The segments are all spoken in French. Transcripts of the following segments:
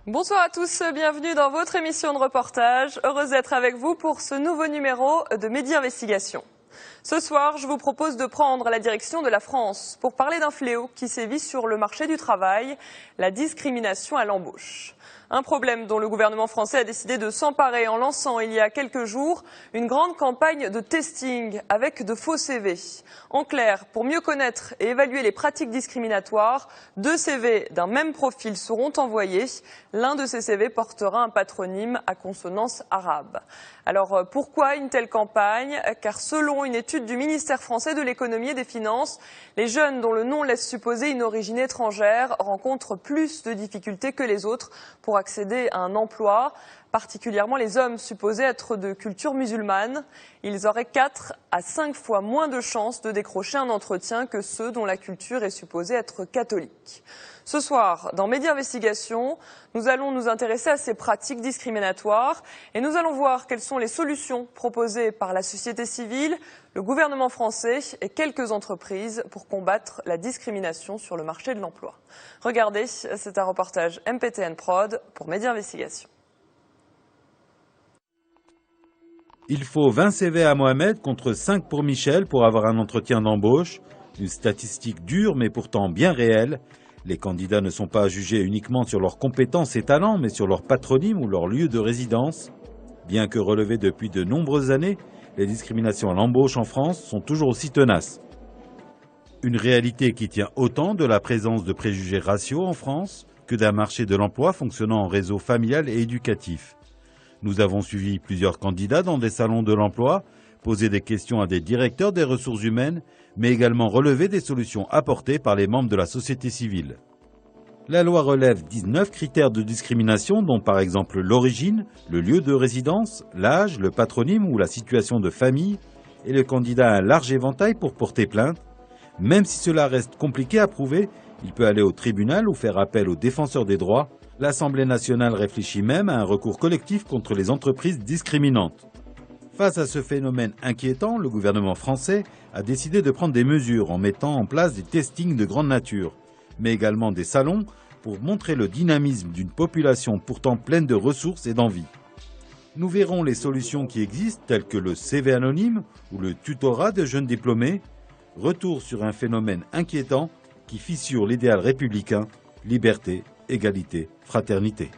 Bonsoir à tous, bienvenue dans votre émission de reportage. Heureuse d'être avec vous pour ce nouveau numéro de Midi Investigation. Ce soir, je vous propose de prendre la direction de la France pour parler d'un fléau qui sévit sur le marché du travail, la discrimination à l'embauche. Un problème dont le gouvernement français a décidé de s'emparer en lançant il y a quelques jours une grande campagne de testing avec de faux CV. En clair, pour mieux connaître et évaluer les pratiques discriminatoires, 2 CV d'un même profil seront envoyés. L'un de ces CV portera un patronyme à consonance arabe. Alors pourquoi une telle campagne? Car selon une étude du ministère français de l'économie et des finances, les jeunes dont le nom laisse supposer une origine étrangère rencontrent plus de difficultés que les autres pour accéder à un emploi, particulièrement les hommes supposés être de culture musulmane. Ils auraient 4 à 5 fois moins de chances de décrocher un entretien que ceux dont la culture est supposée être catholique. Ce soir, dans Midi Investigation, nous allons nous intéresser à ces pratiques discriminatoires et nous allons voir quelles sont les solutions proposées par la société civile, le gouvernement français et quelques entreprises pour combattre la discrimination sur le marché de l'emploi. Regardez, c'est un reportage MPTN Prod pour Midi Investigation. Il faut 20 CV à Mohamed contre 5 pour Michel pour avoir un entretien d'embauche. Une statistique dure mais pourtant bien réelle. Les candidats ne sont pas jugés uniquement sur leurs compétences et talents, mais sur leur patronyme ou leur lieu de résidence. Bien que relevées depuis de nombreuses années, les discriminations à l'embauche en France sont toujours aussi tenaces. Une réalité qui tient autant de la présence de préjugés raciaux en France que d'un marché de l'emploi fonctionnant en réseau familial et éducatif. Nous avons suivi plusieurs candidats dans des salons de l'emploi, posé des questions à des directeurs des ressources humaines, mais également relevé des solutions apportées par les membres de la société civile. La loi relève 19 critères de discrimination, dont par exemple l'origine, le lieu de résidence, l'âge, le patronyme ou la situation de famille, et le candidat a un large éventail pour porter plainte. Même si cela reste compliqué à prouver, il peut aller au tribunal ou faire appel aux défenseurs des droits. L'Assemblée nationale réfléchit même à un recours collectif contre les entreprises discriminantes. Face à ce phénomène inquiétant, le gouvernement français a décidé de prendre des mesures en mettant en place des testings de grande nature, mais également des salons pour montrer le dynamisme d'une population pourtant pleine de ressources et d'envie. Nous verrons les solutions qui existent telles que le CV anonyme ou le tutorat de jeunes diplômés. Retour sur un phénomène inquiétant qui fissure l'idéal républicain, liberté, égalité, fraternité.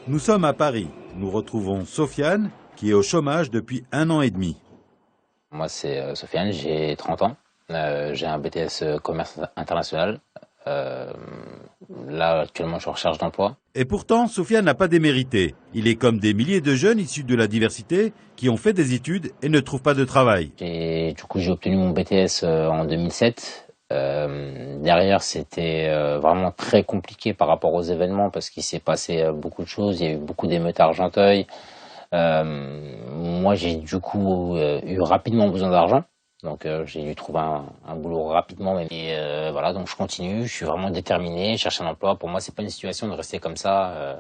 Nous sommes à Paris. Nous retrouvons Sofiane, qui est au chômage depuis 1 an et demi. Moi, c'est Sofiane, j'ai 30 ans. J'ai un BTS commerce international. Là, actuellement, je suis en recherche d'emploi. Et pourtant, Sofiane n'a pas démérité. Il est comme des milliers de jeunes issus de la diversité qui ont fait des études et ne trouvent pas de travail. Du coup, j'ai obtenu mon BTS en 2007. Derrière, c'était vraiment très compliqué par rapport aux événements parce qu'il s'est passé beaucoup de choses. Il y a eu beaucoup d'émeutes à Argenteuil. Moi, j'ai du coup eu rapidement besoin d'argent. Donc j'ai dû trouver un boulot rapidement. Et voilà, donc je continue, je suis vraiment déterminé, je cherche un emploi. Pour moi, c'est pas une situation de rester comme ça,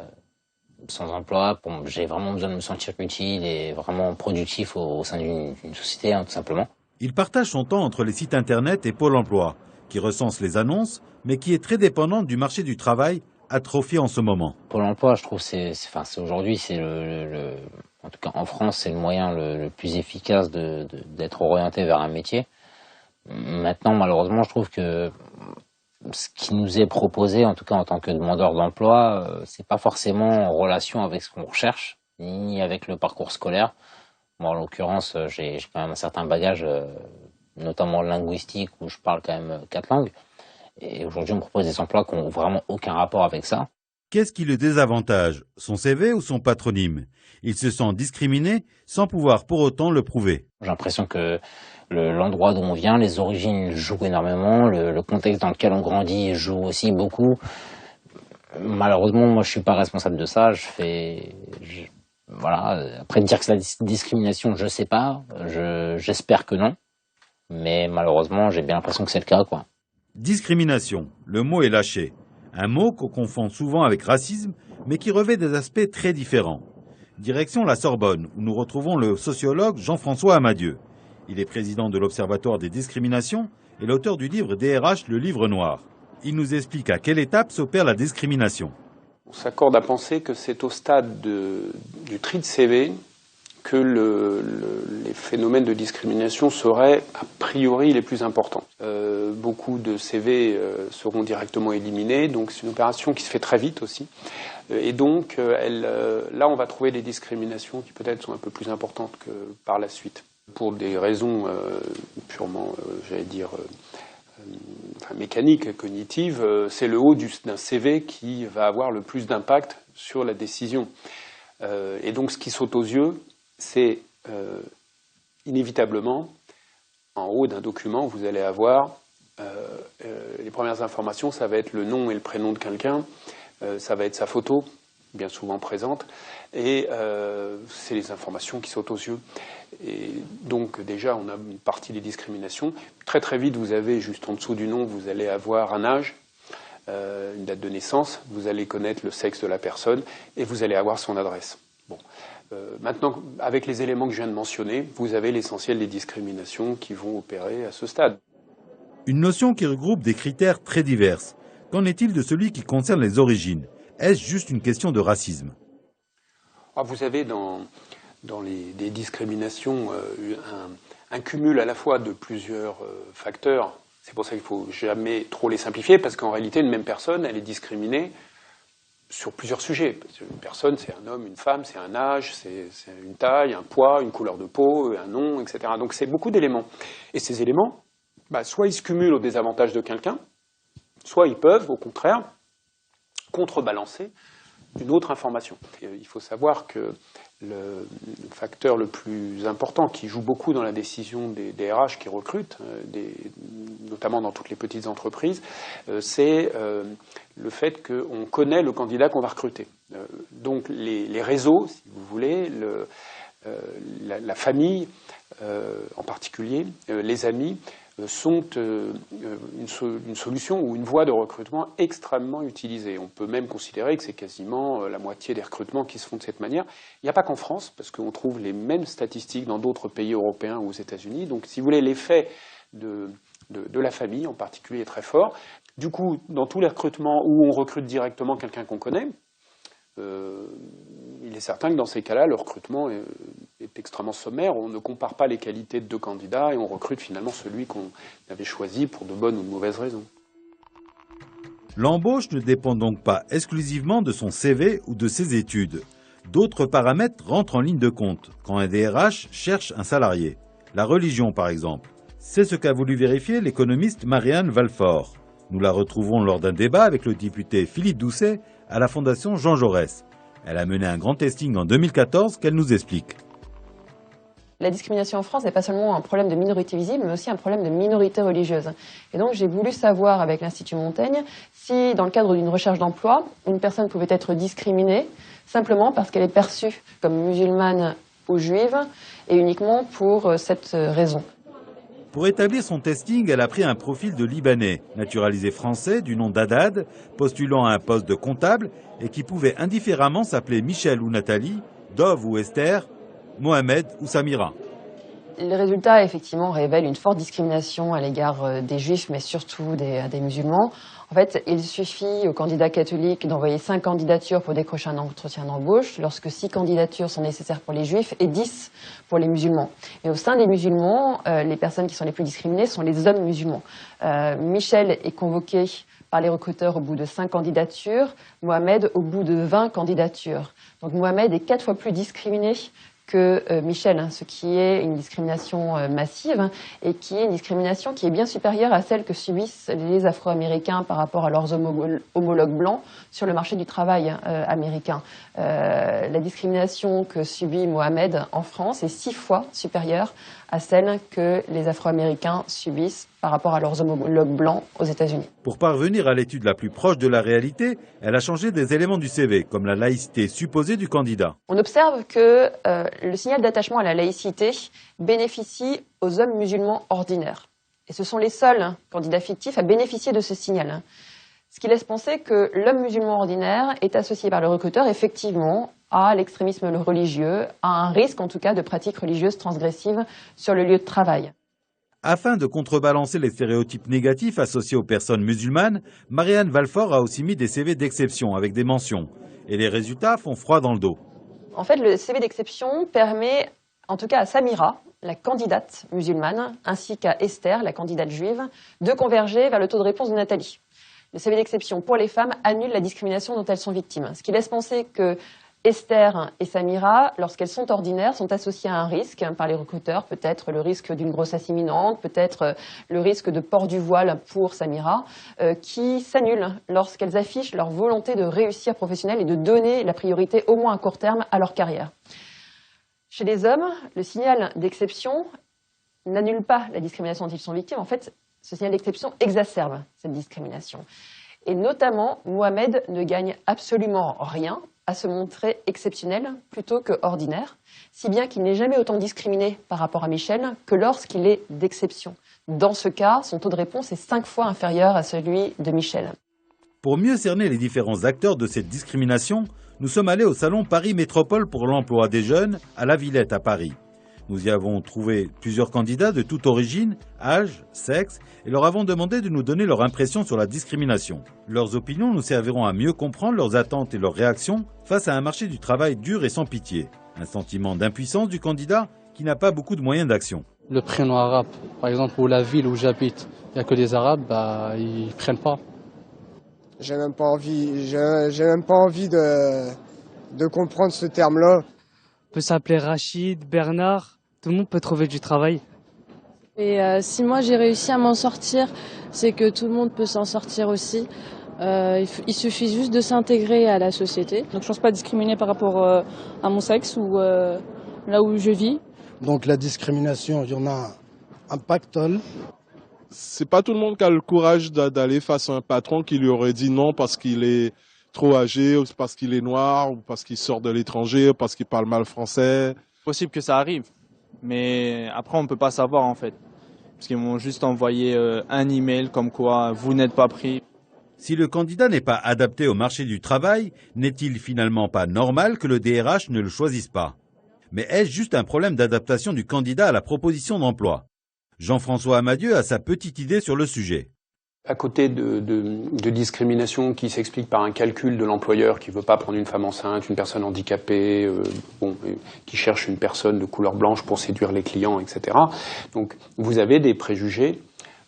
sans emploi. J'ai vraiment besoin de me sentir utile et vraiment productif au sein d'une société, hein, tout simplement. Il partage son temps entre les sites internet et Pôle emploi, qui recense les annonces, mais qui est très dépendante du marché du travail, atrophié en ce moment. Pôle emploi, je trouve, aujourd'hui, c'est en tout cas en France, c'est le moyen le plus efficace d'être orienté vers un métier. Maintenant, malheureusement, je trouve que ce qui nous est proposé, en tout cas en tant que demandeur d'emploi, c'est pas forcément en relation avec ce qu'on recherche, ni avec le parcours scolaire. Moi, en l'occurrence, j'ai quand même un certain bagage, notamment linguistique, où je parle quand même 4 langues. Et aujourd'hui, on me propose des emplois qui n'ont vraiment aucun rapport avec ça. Qu'est-ce qui le désavantage? Son CV ou son patronyme? Il se sent discriminé sans pouvoir pour autant le prouver. J'ai l'impression que l'endroit d'où on vient, les origines jouent énormément, le contexte dans lequel on grandit joue aussi beaucoup. Malheureusement, moi, je suis pas responsable de ça. Voilà. Après, dire que c'est la discrimination, je sais pas. J'espère que non. Mais malheureusement, j'ai bien l'impression que c'est le cas, quoi. Discrimination, le mot est lâché. Un mot qu'on confond souvent avec racisme, mais qui revêt des aspects très différents. Direction la Sorbonne, où nous retrouvons le sociologue Jean-François Amadieu. Il est président de l'Observatoire des discriminations et l'auteur du livre DRH, le livre noir. Il nous explique à quelle étape s'opère la discrimination. On s'accorde à penser que c'est au stade du tri de CV que les phénomènes de discrimination seraient a priori les plus importants. Beaucoup de CV seront directement éliminés, donc c'est une opération qui se fait très vite aussi. Et donc là on va trouver des discriminations qui peut-être sont un peu plus importantes que par la suite. Pour des raisons purement, mécaniques, cognitives, c'est le haut d'un CV qui va avoir le plus d'impact sur la décision. Et donc ce qui saute aux yeux, c'est inévitablement, en haut d'un document, vous allez avoir les premières informations, ça va être le nom et le prénom de quelqu'un, ça va être sa photo, bien souvent présente, et c'est les informations qui sautent aux yeux. Et donc déjà, on a une partie des discriminations. Très très vite, vous avez, juste en dessous du nom, vous allez avoir un âge, une date de naissance, vous allez connaître le sexe de la personne, et vous allez avoir son adresse. Bon. Maintenant, avec les éléments que je viens de mentionner, vous avez l'essentiel des discriminations qui vont opérer à ce stade. Une notion qui regroupe des critères très divers. Qu'en est-il de celui qui concerne les origines? Est-ce juste une question de racisme? Vous avez dans des discriminations un cumul à la fois de plusieurs facteurs. C'est pour ça qu'il ne faut jamais trop les simplifier, parce qu'en réalité, une même personne, elle est discriminée sur plusieurs sujets. Une personne, c'est un homme, une femme, c'est un âge, c'est une taille, un poids, une couleur de peau, un nom, etc. Donc c'est beaucoup d'éléments. Et ces éléments, soit ils se cumulent au désavantage de quelqu'un, soit ils peuvent, au contraire, contrebalancer une autre information. Et il faut savoir que le facteur le plus important qui joue beaucoup dans la décision des RH qui recrutent, notamment dans toutes les petites entreprises, c'est le fait qu'on connaît le candidat qu'on va recruter. Donc les réseaux, si vous voulez, la famille en particulier, les amis, sont une solution ou une voie de recrutement extrêmement utilisée. On peut même considérer que c'est quasiment la moitié des recrutements qui se font de cette manière. Il n'y a pas qu'en France, parce qu'on trouve les mêmes statistiques dans d'autres pays européens ou aux États-Unis. Donc, si vous voulez, l'effet de la famille en particulier est très fort. Du coup, dans tous les recrutements où on recrute directement quelqu'un qu'on connaît, il est certain que dans ces cas-là, le recrutement est extrêmement sommaire. On ne compare pas les qualités de deux candidats et on recrute finalement celui qu'on avait choisi pour de bonnes ou de mauvaises raisons. L'embauche ne dépend donc pas exclusivement de son CV ou de ses études. D'autres paramètres rentrent en ligne de compte quand un DRH cherche un salarié. La religion, par exemple. C'est ce qu'a voulu vérifier l'économiste Marianne Valfort. Nous la retrouvons lors d'un débat avec le député Philippe Doucet à la Fondation Jean Jaurès. Elle a mené un grand testing en 2014 qu'elle nous explique. La discrimination en France n'est pas seulement un problème de minorité visible, mais aussi un problème de minorité religieuse. Et donc j'ai voulu savoir avec l'Institut Montaigne si, dans le cadre d'une recherche d'emploi, une personne pouvait être discriminée simplement parce qu'elle est perçue comme musulmane ou juive, et uniquement pour cette raison. Pour établir son testing, elle a pris un profil de Libanais, naturalisé français du nom d'Haddad, postulant à un poste de comptable et qui pouvait indifféremment s'appeler Michel ou Nathalie, Dov ou Esther, Mohamed ou Samira. Les résultats, effectivement, révèlent une forte discrimination à l'égard des juifs, mais surtout des musulmans. En fait, il suffit aux candidats catholiques d'envoyer 5 candidatures pour décrocher un entretien d'embauche, lorsque 6 candidatures sont nécessaires pour les juifs et 10 pour les musulmans. Et au sein des musulmans, les personnes qui sont les plus discriminées sont les hommes musulmans. Michel est convoqué par les recruteurs au bout de 5 candidatures, Mohamed au bout de 20 candidatures. Donc Mohamed est 4 fois plus discriminé que Michel, ce qui est une discrimination massive et qui est une discrimination qui est bien supérieure à celle que subissent les Afro-Américains par rapport à leurs homologues blancs sur le marché du travail américain. La discrimination que subit Mohamed en France est 6 fois supérieure à celle que les Afro-Américains subissent par rapport à leurs homologues blancs aux États-Unis. Pour parvenir à l'étude la plus proche de la réalité, elle a changé des éléments du CV, comme la laïcité supposée du candidat. On observe que le signal d'attachement à la laïcité bénéficie aux hommes musulmans ordinaires. Et ce sont les seuls candidats fictifs à bénéficier de ce signal. Ce qui laisse penser que l'homme musulman ordinaire est associé par le recruteur effectivement à l'extrémisme religieux, à un risque en tout cas de pratiques religieuses transgressives sur le lieu de travail. Afin de contrebalancer les stéréotypes négatifs associés aux personnes musulmanes, Marianne Valfort a aussi mis des CV d'exception avec des mentions. Et les résultats font froid dans le dos. En fait, le CV d'exception permet, en tout cas à Samira, la candidate musulmane, ainsi qu'à Esther, la candidate juive, de converger vers le taux de réponse de Nathalie. Le CV d'exception pour les femmes annule la discrimination dont elles sont victimes, ce qui laisse penser que Esther et Samira, lorsqu'elles sont ordinaires, sont associées à un risque par les recruteurs, peut-être le risque d'une grossesse imminente, peut-être le risque de port du voile pour Samira, qui s'annule lorsqu'elles affichent leur volonté de réussir professionnelle et de donner la priorité, au moins à court terme, à leur carrière. Chez les hommes, le signal d'exception n'annule pas la discrimination dont ils sont victimes. En fait, ce signal d'exception exacerbe cette discrimination. Et notamment, Mohamed ne gagne absolument rien à se montrer exceptionnel plutôt que ordinaire, si bien qu'il n'est jamais autant discriminé par rapport à Michel que lorsqu'il est d'exception. Dans ce cas, son taux de réponse est 5 fois inférieur à celui de Michel. Pour mieux cerner les différents acteurs de cette discrimination, nous sommes allés au salon Paris Métropole pour l'emploi des jeunes à La Villette à Paris. Nous y avons trouvé plusieurs candidats de toute origine, âge, sexe, et leur avons demandé de nous donner leur impression sur la discrimination. Leurs opinions nous serviront à mieux comprendre leurs attentes et leurs réactions face à un marché du travail dur et sans pitié. Un sentiment d'impuissance du candidat qui n'a pas beaucoup de moyens d'action. Le prénom arabe, par exemple, ou la ville où j'habite, il n'y a que des Arabes, ils ne prennent pas. J'ai même pas envie de comprendre ce terme-là. On peut s'appeler Rachid, Bernard, tout le monde peut trouver du travail. Et si moi j'ai réussi à m'en sortir, c'est que tout le monde peut s'en sortir aussi. Il suffit juste de s'intégrer à la société. Donc je ne pense pas discriminer par rapport à mon sexe ou là où je vis. Donc la discrimination, il y en a un pactole. C'est pas tout le monde qui a le courage d'aller face à un patron qui lui aurait dit non parce qu'il est trop âgé, ou parce qu'il est noir, ou parce qu'il sort de l'étranger, ou parce qu'il parle mal français. C'est possible que ça arrive, mais après on ne peut pas savoir en fait. Parce qu'ils m'ont juste envoyé un email comme quoi vous n'êtes pas pris. Si le candidat n'est pas adapté au marché du travail, n'est-il finalement pas normal que le DRH ne le choisisse pas? Mais est-ce juste un problème d'adaptation du candidat à la proposition d'emploi? Jean-François Amadieu a sa petite idée sur le sujet. À côté de discrimination qui s'explique par un calcul de l'employeur qui ne veut pas prendre une femme enceinte, une personne handicapée, qui cherche une personne de couleur blanche pour séduire les clients, etc. Donc vous avez des préjugés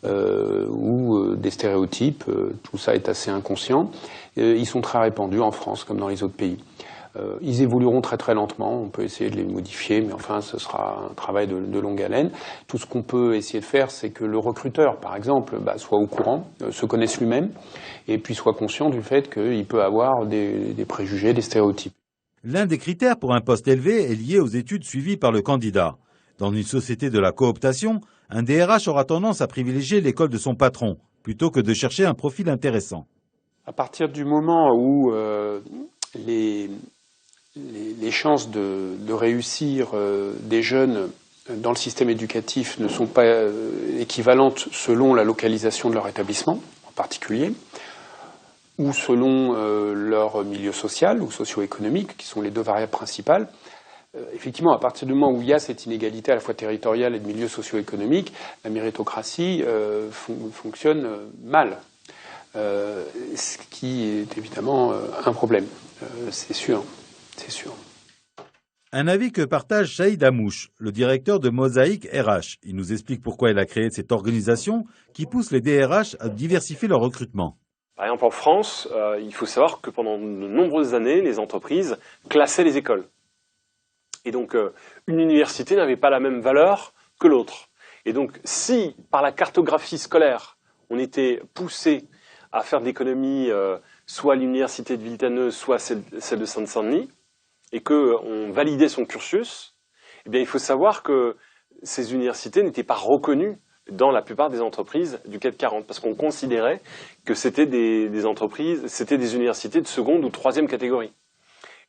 ou des stéréotypes, tout ça est assez inconscient. Ils sont très répandus en France comme dans les autres pays. Ils évolueront très très lentement, on peut essayer de les modifier, mais enfin ce sera un travail de longue haleine. Tout ce qu'on peut essayer de faire, c'est que le recruteur, par exemple, soit au courant, se connaisse lui-même, et puis soit conscient du fait qu'il peut avoir des préjugés, des stéréotypes. L'un des critères pour un poste élevé est lié aux études suivies par le candidat. Dans une société de la cooptation, un DRH aura tendance à privilégier l'école de son patron, plutôt que de chercher un profil intéressant. À partir du moment où les chances de réussir des jeunes dans le système éducatif ne sont pas équivalentes selon la localisation de leur établissement, en particulier, ou selon leur milieu social ou socio-économique, qui sont les deux variables principales. Effectivement, à partir du moment où il y a cette inégalité à la fois territoriale et de milieu socio-économique, la méritocratie fonctionne mal, ce qui est évidemment un problème, c'est sûr. C'est sûr. Un avis que partage Saïd Amouche, le directeur de Mosaïque RH. Il nous explique pourquoi il a créé cette organisation qui pousse les DRH à diversifier leur recrutement. Par exemple, en France, il faut savoir que pendant de nombreuses années, les entreprises classaient les écoles. Et donc, une université n'avait pas la même valeur que l'autre. Et donc, si par la cartographie scolaire, on était poussé à faire de l'économie, soit l'université de Villetaneuse, soit celle de Seine-Saint-Denis, et qu'on validait son cursus, eh bien, il faut savoir que ces universités n'étaient pas reconnues dans la plupart des entreprises du CAC 40, parce qu'on considérait que c'était des entreprises, c'était des universités de seconde ou troisième catégorie.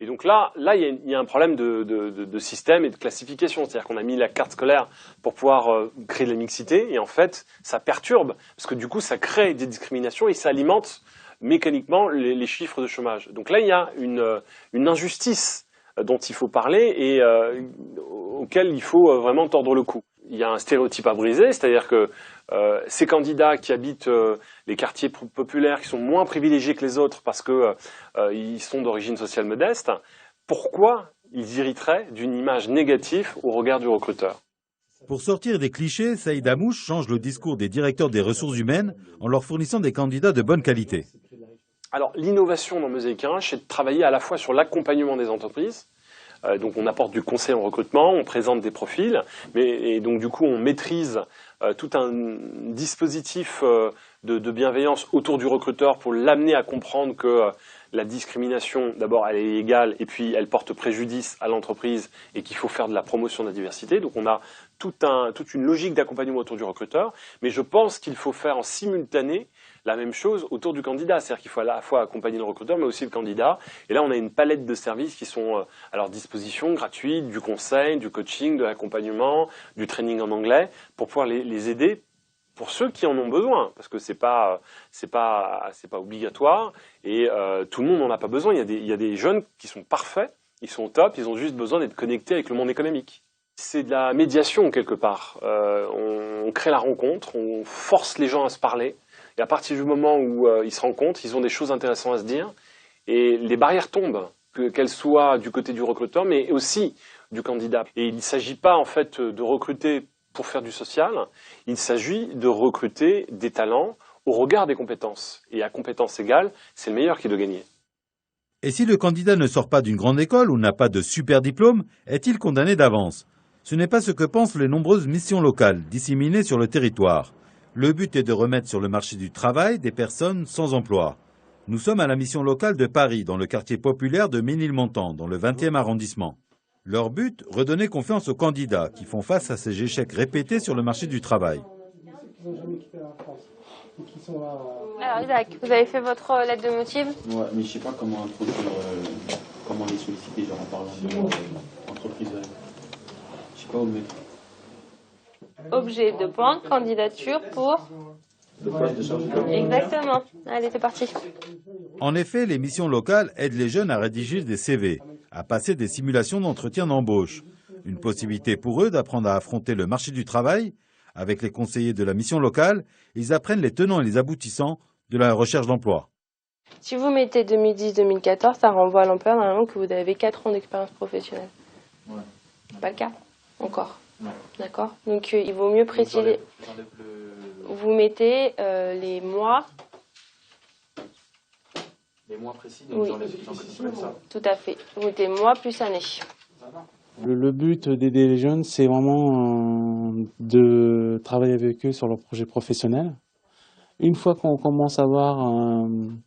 Et donc là, il y a un problème de système et de classification. C'est-à-dire qu'on a mis la carte scolaire pour pouvoir créer de la mixité, et en fait, ça perturbe, parce que du coup, ça crée des discriminations et ça alimente mécaniquement les chiffres de chômage. Donc là, il y a une injustice dont il faut parler et auquel il faut vraiment tordre le cou. Il y a un stéréotype à briser, c'est-à-dire que ces candidats qui habitent les quartiers populaires, qui sont moins privilégiés que les autres parce que ils sont d'origine sociale modeste, pourquoi ils hériteraient d'une image négative au regard du recruteur? Pour sortir des clichés, Saïd Amouche change le discours des directeurs des ressources humaines en leur fournissant des candidats de bonne qualité. Alors, l'innovation dans Mosaïque RH, c'est de travailler à la fois sur l'accompagnement des entreprises. Donc, on apporte du conseil en recrutement, on présente des profils, et donc, du coup, on maîtrise tout un dispositif de bienveillance autour du recruteur pour l'amener à comprendre que la discrimination, d'abord, elle est égale, et puis elle porte préjudice à l'entreprise et qu'il faut faire de la promotion de la diversité. Donc, on a toute une logique d'accompagnement autour du recruteur, mais je pense qu'il faut faire en simultané la même chose autour du candidat. C'est-à-dire qu'il faut à la fois accompagner le recruteur, mais aussi le candidat. Et là, on a une palette de services qui sont à leur disposition, gratuits, du conseil, du coaching, de l'accompagnement, du training en anglais, pour pouvoir les aider pour ceux qui en ont besoin, parce que c'est pas obligatoire et tout le monde n'en a pas besoin. Il y a des jeunes qui sont parfaits, ils sont au top, ils ont juste besoin d'être connectés avec le monde économique. C'est de la médiation quelque part. On crée la rencontre, on force les gens à se parler. Et à partir du moment où ils se rencontrent, ils ont des choses intéressantes à se dire. Et les barrières tombent, qu'elles soient du côté du recruteur, mais aussi du candidat. Et il ne s'agit pas en fait de recruter pour faire du social. Il s'agit de recruter des talents au regard des compétences. Et à compétences égales, c'est le meilleur qui doit gagner. Et si le candidat ne sort pas d'une grande école ou n'a pas de super diplôme, est-il condamné d'avance? Ce n'est pas ce que pensent les nombreuses missions locales disséminées sur le territoire. Le but est de remettre sur le marché du travail des personnes sans emploi. Nous sommes à la mission locale de Paris, dans le quartier populaire de Ménilmontant, dans le 20e arrondissement. Leur but, redonner confiance aux candidats qui font face à ces échecs répétés sur le marché du travail. Alors Isaac, vous avez fait votre lettre de motif? Ouais, mais je sais pas comment introduire, comment les solliciter, genre en parlant de leur entreprise. Je sais pas où mettre. Objet de pointe, candidature pour... Le poste de chargé de com. Exactement. Allez, c'est parti. En effet, les missions locales aident les jeunes à rédiger des CV, à passer des simulations d'entretien d'embauche. Une possibilité pour eux d'apprendre à affronter le marché du travail. Avec les conseillers de la mission locale, ils apprennent les tenants et les aboutissants de la recherche d'emploi. Si vous mettez 2010-2014, ça renvoie à l'employeur normalement que vous avez 4 ans d'expérience professionnelle. Ouais. Pas le cas? Encore. Ouais. D'accord. Donc il vaut mieux préciser. Vous mettez les mois. Les mois précis, donc Oui. j'enlève ça. Tout à fait. Vous mettez mois plus année. Le but d'aider les jeunes, c'est vraiment de travailler avec eux sur leur projet professionnel. Une fois qu'on commence à avoir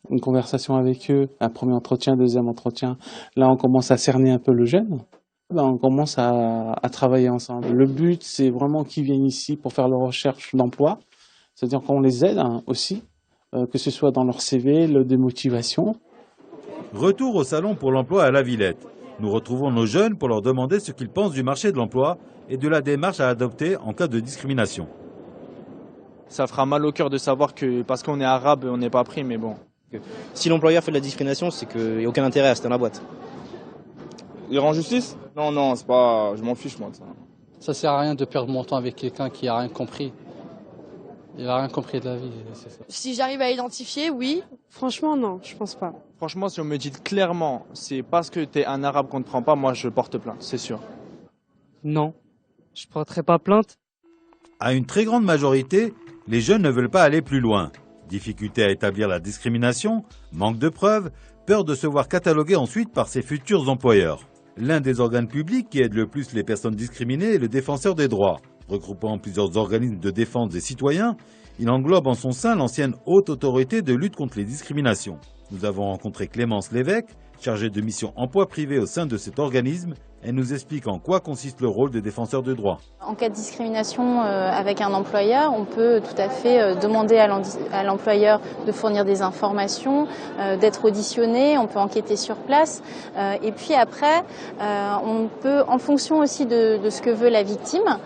une conversation avec eux, un premier entretien, deuxième entretien, là on commence à cerner un peu le jeune. On commence à travailler ensemble. Le but, c'est vraiment qu'ils viennent ici pour faire leur recherche d'emploi. C'est-à-dire qu'on les aide aussi, que ce soit dans leur CV, leur démotivation. Retour au salon pour l'emploi à la Villette. Nous retrouvons nos jeunes pour leur demander ce qu'ils pensent du marché de l'emploi et de la démarche à adopter en cas de discrimination. Ça fera mal au cœur de savoir que parce qu'on est arabe, on n'est pas pris, mais bon. Si l'employeur fait de la discrimination, c'est qu'il n'y a aucun intérêt à rester dans la boîte. Il rend justice? Non, c'est pas. Je m'en fiche moi de ça. Ça sert à rien de perdre mon temps avec quelqu'un qui a rien compris. Il a rien compris de la vie, c'est ça. Si j'arrive à identifier, oui. Franchement, non, je pense pas. Franchement, si on me dit clairement, c'est parce que t'es un arabe qu'on ne te prend pas, moi je porte plainte, c'est sûr. Non, je porterai pas plainte. À une très grande majorité, les jeunes ne veulent pas aller plus loin. Difficulté à établir la discrimination, manque de preuves, peur de se voir catalogué ensuite par ses futurs employeurs. L'un des organes publics qui aide le plus les personnes discriminées est le Défenseur des droits. Regroupant plusieurs organismes de défense des citoyens, il englobe en son sein l'ancienne haute autorité de lutte contre les discriminations. Nous avons rencontré Clémence Lévesque, chargée de mission emploi privé au sein de cet organisme. Elle nous explique en quoi consiste le rôle des défenseurs de droits. En cas de discrimination avec un employeur, on peut tout à fait demander à l'employeur de fournir des informations, d'être auditionné, on peut enquêter sur place. Et puis après, on peut, en fonction aussi de ce que veut la victime,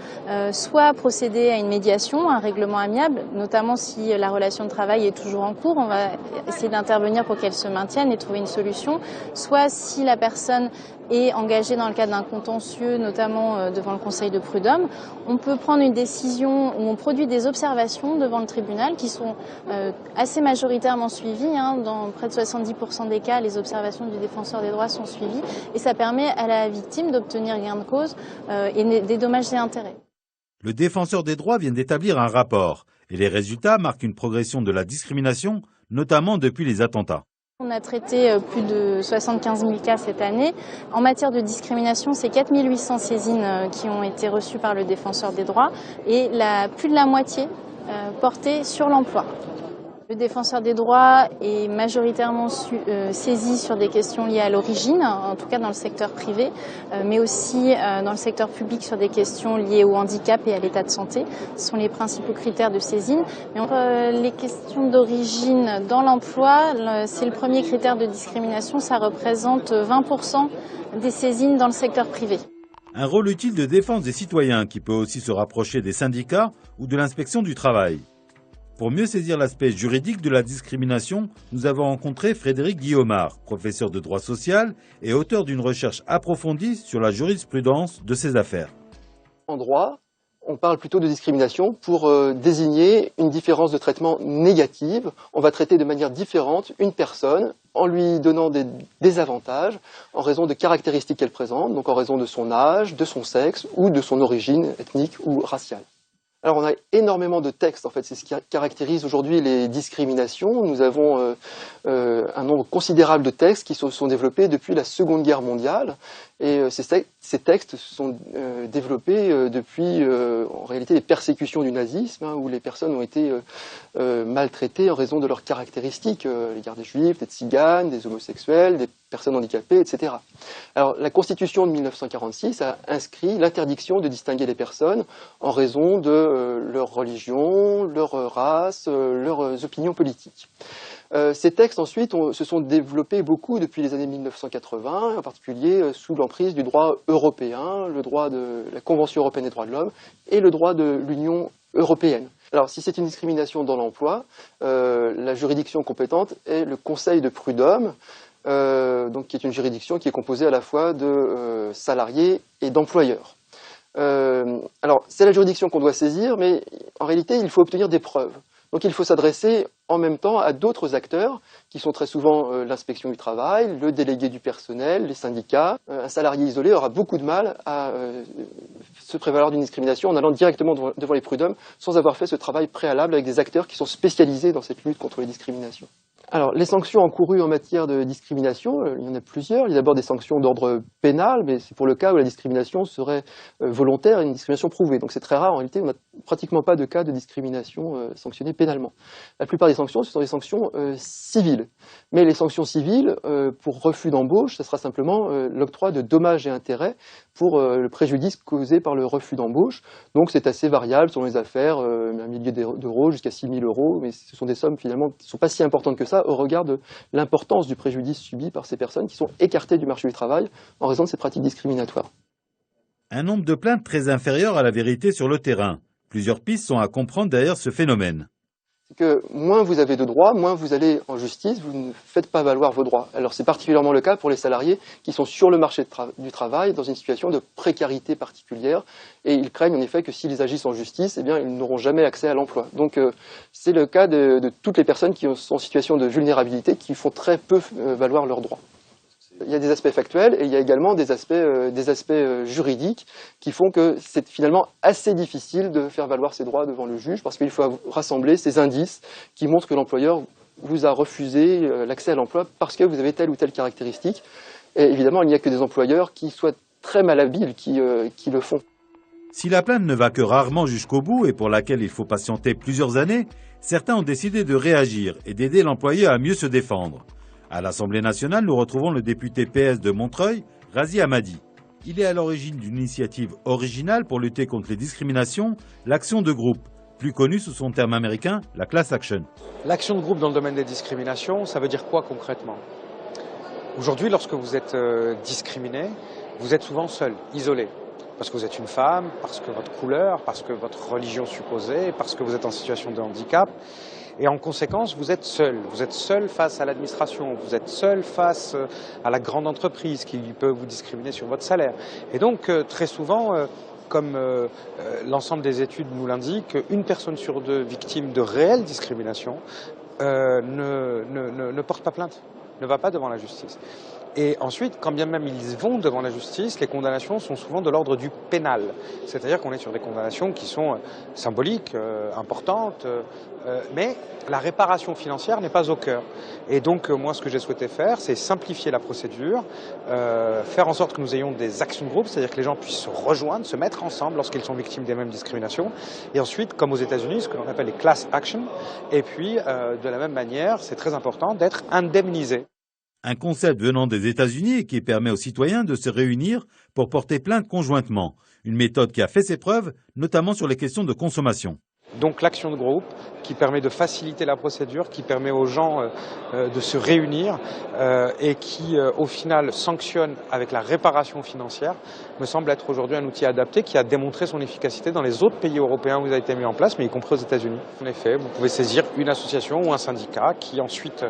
soit procéder à une médiation, un règlement amiable, notamment si la relation de travail est toujours en cours, on va essayer d'intervenir pour qu'elle se maintienne et trouver une solution, soit si la personne est engagée dans le cadre d'un contentieux, notamment devant le Conseil de prud'homme, on peut prendre une décision où on produit des observations devant le tribunal qui sont assez majoritairement suivies. Dans près de 70% des cas, les observations du défenseur des droits sont suivies et ça permet à la victime d'obtenir gain de cause et des dommages et intérêts. Le défenseur des droits vient d'établir un rapport et les résultats marquent une progression de la discrimination, notamment depuis les attentats. On a traité plus de 75 000 cas cette année. En matière de discrimination, c'est 4 800 saisines qui ont été reçues par le défenseur des droits et plus de la moitié portée sur l'emploi. Le défenseur des droits est majoritairement saisi sur des questions liées à l'origine, en tout cas dans le secteur privé, mais aussi dans le secteur public sur des questions liées au handicap et à l'état de santé. Ce sont les principaux critères de saisine. Mais les questions d'origine dans l'emploi, c'est le premier critère de discrimination, ça représente 20% des saisines dans le secteur privé. Un rôle utile de défense des citoyens qui peut aussi se rapprocher des syndicats ou de l'inspection du travail. Pour mieux saisir l'aspect juridique de la discrimination, nous avons rencontré Frédéric Guillaumard, professeur de droit social et auteur d'une recherche approfondie sur la jurisprudence de ces affaires. En droit, on parle plutôt de discrimination pour désigner une différence de traitement négative. On va traiter de manière différente une personne en lui donnant des désavantages en raison de caractéristiques qu'elle présente, donc en raison de son âge, de son sexe ou de son origine ethnique ou raciale. Alors on a énormément de textes, en fait, c'est ce qui caractérise aujourd'hui les discriminations. Nous avons un nombre considérable de textes qui se sont développés depuis la Seconde Guerre mondiale. Et ces textes se sont développés depuis, en réalité, les persécutions du nazisme, où les personnes ont été maltraitées en raison de leurs caractéristiques, l'égard des juifs, des tziganes, des homosexuels, des personnes handicapées, etc. Alors la Constitution de 1946 a inscrit l'interdiction de distinguer les personnes en raison de leur religion, leur race, leurs opinions politiques. Ces textes ensuite se sont développés beaucoup depuis les années 1980, en particulier sous l'emprise du droit européen, le droit de la Convention européenne des droits de l'homme et le droit de l'Union européenne. Alors si c'est une discrimination dans l'emploi, la juridiction compétente est le Conseil de prud'homme, donc qui est une juridiction qui est composée à la fois de salariés et d'employeurs. Alors c'est la juridiction qu'on doit saisir, mais en réalité il faut obtenir des preuves. Donc il faut s'adresser en même temps à d'autres acteurs, qui sont très souvent l'inspection du travail, le délégué du personnel, les syndicats. Un salarié isolé aura beaucoup de mal à se prévaloir d'une discrimination en allant directement devant les prud'hommes sans avoir fait ce travail préalable avec des acteurs qui sont spécialisés dans cette lutte contre les discriminations. Alors, les sanctions encourues en matière de discrimination, il y en a plusieurs. Il y a d'abord des sanctions d'ordre pénal, mais c'est pour le cas où la discrimination serait volontaire et une discrimination prouvée. Donc c'est très rare. En réalité, on n'a pratiquement pas de cas de discrimination sanctionnée pénalement. La plupart des sanctions, ce sont des sanctions civiles. Mais les sanctions civiles, pour refus d'embauche, ce sera simplement l'octroi de dommages et intérêts pour le préjudice causé par le refus d'embauche. Donc c'est assez variable selon les affaires, 1 millier d'euros jusqu'à 6 000 euros, mais ce sont des sommes finalement qui ne sont pas si importantes que ça au regard de l'importance du préjudice subi par ces personnes qui sont écartées du marché du travail en raison de ces pratiques discriminatoires. Un nombre de plaintes très inférieur à la vérité sur le terrain. Plusieurs pistes sont à comprendre derrière ce phénomène. C'est que moins vous avez de droits, moins vous allez en justice, vous ne faites pas valoir vos droits. Alors c'est particulièrement le cas pour les salariés qui sont sur le marché du travail dans une situation de précarité particulière et ils craignent en effet que s'ils agissent en justice, eh bien, ils n'auront jamais accès à l'emploi. Donc c'est le cas de toutes les personnes qui sont en situation de vulnérabilité qui font très peu valoir leurs droits. Il y a des aspects factuels et il y a également des aspects juridiques qui font que c'est finalement assez difficile de faire valoir ses droits devant le juge parce qu'il faut rassembler ces indices qui montrent que l'employeur vous a refusé l'accès à l'emploi parce que vous avez telle ou telle caractéristique. Et évidemment, il n'y a que des employeurs qui soient très malhabiles qui le font. Si la plainte ne va que rarement jusqu'au bout et pour laquelle il faut patienter plusieurs années, certains ont décidé de réagir et d'aider l'employeur à mieux se défendre. À l'Assemblée nationale, nous retrouvons le député PS de Montreuil, Razi Hamadi. Il est à l'origine d'une initiative originale pour lutter contre les discriminations, l'action de groupe, plus connue sous son terme américain, la class action. L'action de groupe dans le domaine des discriminations, ça veut dire quoi concrètement? Aujourd'hui, lorsque vous êtes discriminé, vous êtes souvent seul, isolé. Parce que vous êtes une femme, parce que votre couleur, parce que votre religion supposée, parce que vous êtes en situation de handicap. Et en conséquence, vous êtes seul. Vous êtes seul face à l'administration, vous êtes seul face à la grande entreprise qui peut vous discriminer sur votre salaire. Et donc, très souvent, comme l'ensemble des études nous l'indiquent, une personne sur deux victime de réelle discrimination ne porte pas plainte, ne va pas devant la justice. Et ensuite, quand bien même ils vont devant la justice, les condamnations sont souvent de l'ordre du pénal. C'est-à-dire qu'on est sur des condamnations qui sont symboliques, importantes, mais la réparation financière n'est pas au cœur. Et donc, moi, ce que j'ai souhaité faire, c'est simplifier la procédure, faire en sorte que nous ayons des actions de groupe, c'est-à-dire que les gens puissent se rejoindre, se mettre ensemble lorsqu'ils sont victimes des mêmes discriminations. Et ensuite, comme aux États-Unis, ce que l'on appelle les class action. Et puis, de la même manière, c'est très important d'être indemnisé. Un concept venant des États-Unis et qui permet aux citoyens de se réunir pour porter plainte conjointement. Une méthode qui a fait ses preuves, notamment sur les questions de consommation. Donc l'action de groupe qui permet de faciliter la procédure, qui permet aux gens de se réunir et qui au final sanctionne avec la réparation financière, me semble être aujourd'hui un outil adapté qui a démontré son efficacité dans les autres pays européens où il a été mis en place, mais y compris aux États-Unis. En effet, vous pouvez saisir une association ou un syndicat qui ensuite,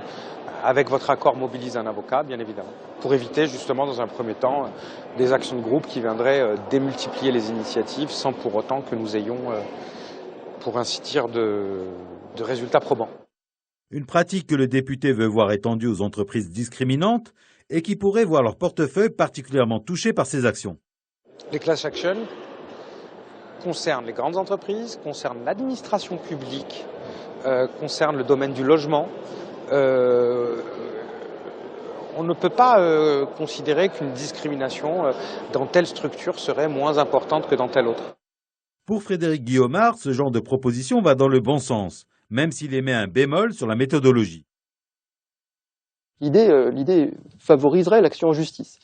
avec votre accord, mobilise un avocat, bien évidemment, pour éviter justement dans un premier temps des actions de groupe qui viendraient démultiplier les initiatives sans pour autant que nous ayons, pour ainsi dire, de résultats probants. Une pratique que le député veut voir étendue aux entreprises discriminantes et qui pourrait voir leur portefeuille particulièrement touché par ces actions. Les class action concernent les grandes entreprises, concernent l'administration publique, concernent le domaine du logement. On ne peut pas considérer qu'une discrimination dans telle structure serait moins importante que dans telle autre. Pour Frédéric Guillaumard, ce genre de proposition va dans le bon sens, même s'il émet un bémol sur la méthodologie. L'idée favoriserait l'action en justice.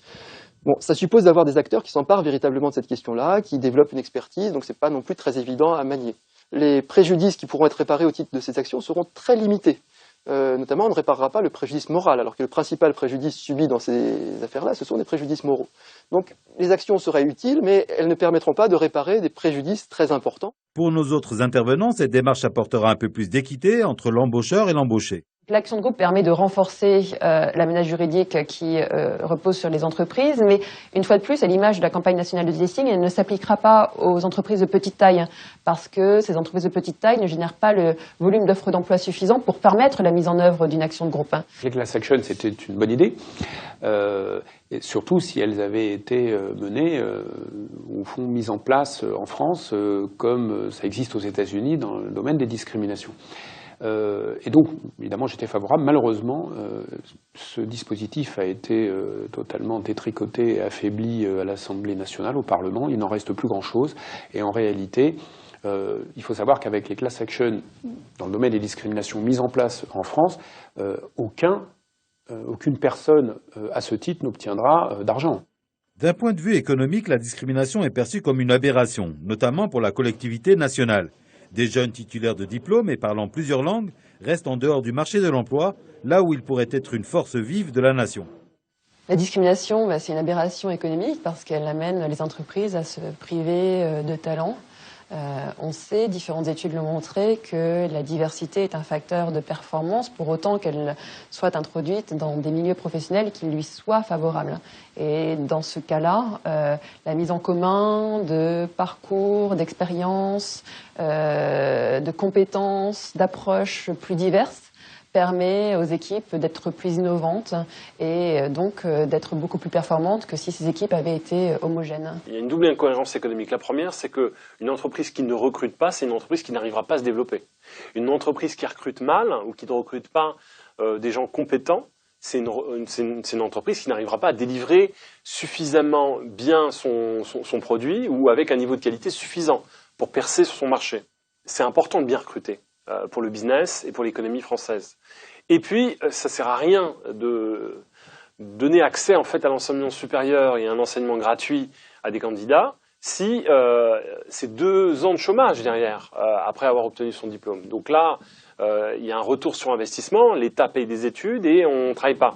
Bon, ça suppose d'avoir des acteurs qui s'emparent véritablement de cette question-là, qui développent une expertise, donc c'est pas non plus très évident à manier. Les préjudices qui pourront être réparés au titre de ces actions seront très limités. Notamment, on ne réparera pas le préjudice moral, alors que le principal préjudice subi dans ces affaires-là, ce sont des préjudices moraux. Donc, les actions seraient utiles, mais elles ne permettront pas de réparer des préjudices très importants. Pour nos autres intervenants, cette démarche apportera un peu plus d'équité entre l'embaucheur et l'embauché. L'action de groupe permet de renforcer l'aménage juridique qui repose sur les entreprises, mais une fois de plus, à l'image de la campagne nationale de testing, elle ne s'appliquera pas aux entreprises de petite taille, parce que ces entreprises de petite taille ne génèrent pas le volume d'offres d'emploi suffisant pour permettre la mise en œuvre d'une action de groupe. Les class action, c'était une bonne idée, et surtout si elles avaient été menées, au fond, mises en place en France, comme ça existe aux États-Unis dans le domaine des discriminations. Et donc, évidemment, j'étais favorable. Malheureusement, ce dispositif a été totalement détricoté et affaibli à l'Assemblée nationale, au Parlement. Il n'en reste plus grand-chose. Et en réalité, il faut savoir qu'avec les class action dans le domaine des discriminations mises en place en France, aucune personne à ce titre n'obtiendra d'argent. D'un point de vue économique, la discrimination est perçue comme une aberration, notamment pour la collectivité nationale. Des jeunes titulaires de diplômes et parlant plusieurs langues restent en dehors du marché de l'emploi, là où ils pourraient être une force vive de la nation. La discrimination, c'est une aberration économique parce qu'elle amène les entreprises à se priver de talents. On sait, différentes études l'ont montré, que la diversité est un facteur de performance pour autant qu'elle soit introduite dans des milieux professionnels qui lui soient favorables. Et dans ce cas-là, la mise en commun de parcours, d'expériences, de compétences, d'approches plus diverses permet aux équipes d'être plus innovantes et donc d'être beaucoup plus performantes que si ces équipes avaient été homogènes. Il y a une double incohérence économique. La première, c'est qu'une entreprise qui ne recrute pas, c'est une entreprise qui n'arrivera pas à se développer. Une entreprise qui recrute mal ou qui ne recrute pas des gens compétents, c'est une entreprise qui n'arrivera pas à délivrer suffisamment bien son produit ou avec un niveau de qualité suffisant pour percer sur son marché. C'est important de bien recruter pour le business et pour l'économie française. Et puis, ça ne sert à rien donner accès en fait à l'enseignement supérieur et un enseignement gratuit à des candidats si c'est 2 ans de chômage derrière après avoir obtenu son diplôme. Donc là, il y a un retour sur investissement, l'État paye des études et on ne travaille pas.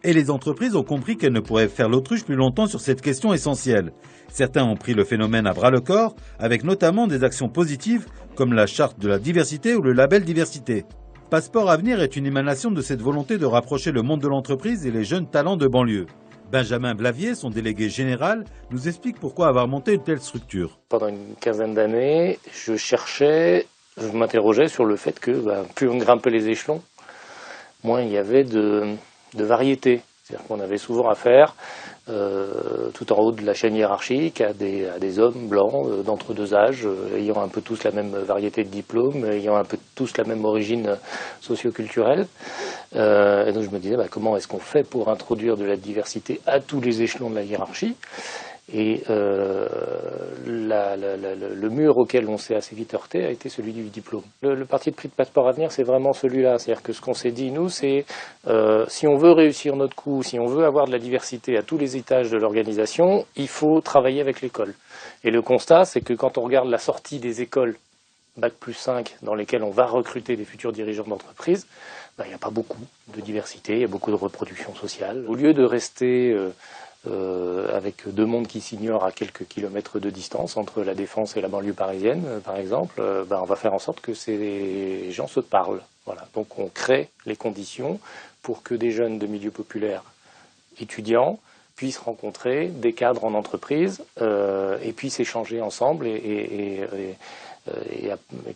Et les entreprises ont compris qu'elles ne pourraient faire l'autruche plus longtemps sur cette question essentielle. Certains ont pris le phénomène à bras-le-corps, avec notamment des actions positives comme la charte de la diversité ou le label diversité. Passeport Avenir est une émanation de cette volonté de rapprocher le monde de l'entreprise et les jeunes talents de banlieue. Benjamin Blavier, son délégué général, nous explique pourquoi avoir monté une telle structure. Pendant une quinzaine d'années, je m'interrogeais sur le fait que plus on grimpait les échelons, moins il y avait de variété. C'est-à-dire qu'on avait souvent affaire, tout en haut de la chaîne hiérarchique, à des hommes blancs d'entre-deux âges, ayant un peu tous la même variété de diplômes, ayant un peu tous la même origine socio-culturelle. Et donc je me disais, comment est-ce qu'on fait pour introduire de la diversité à tous les échelons de la hiérarchie ? Et le mur auquel on s'est assez vite heurté a été celui du diplôme. Le parti pris de Passeport Avenir, c'est vraiment celui-là. C'est-à-dire que ce qu'on s'est dit, nous, c'est si on veut réussir notre coup, si on veut avoir de la diversité à tous les étages de l'organisation, il faut travailler avec l'école. Et le constat, c'est que quand on regarde la sortie des écoles Bac+5 dans lesquelles on va recruter des futurs dirigeants d'entreprise, il n'y a pas beaucoup de diversité, il y a beaucoup de reproduction sociale. Au lieu de rester avec 2 mondes qui s'ignorent à quelques kilomètres de distance entre la Défense et la banlieue parisienne, par exemple, on va faire en sorte que ces gens se parlent. Voilà. Donc on crée les conditions pour que des jeunes de milieux populaires étudiants puissent rencontrer des cadres en entreprise et puissent échanger ensemble et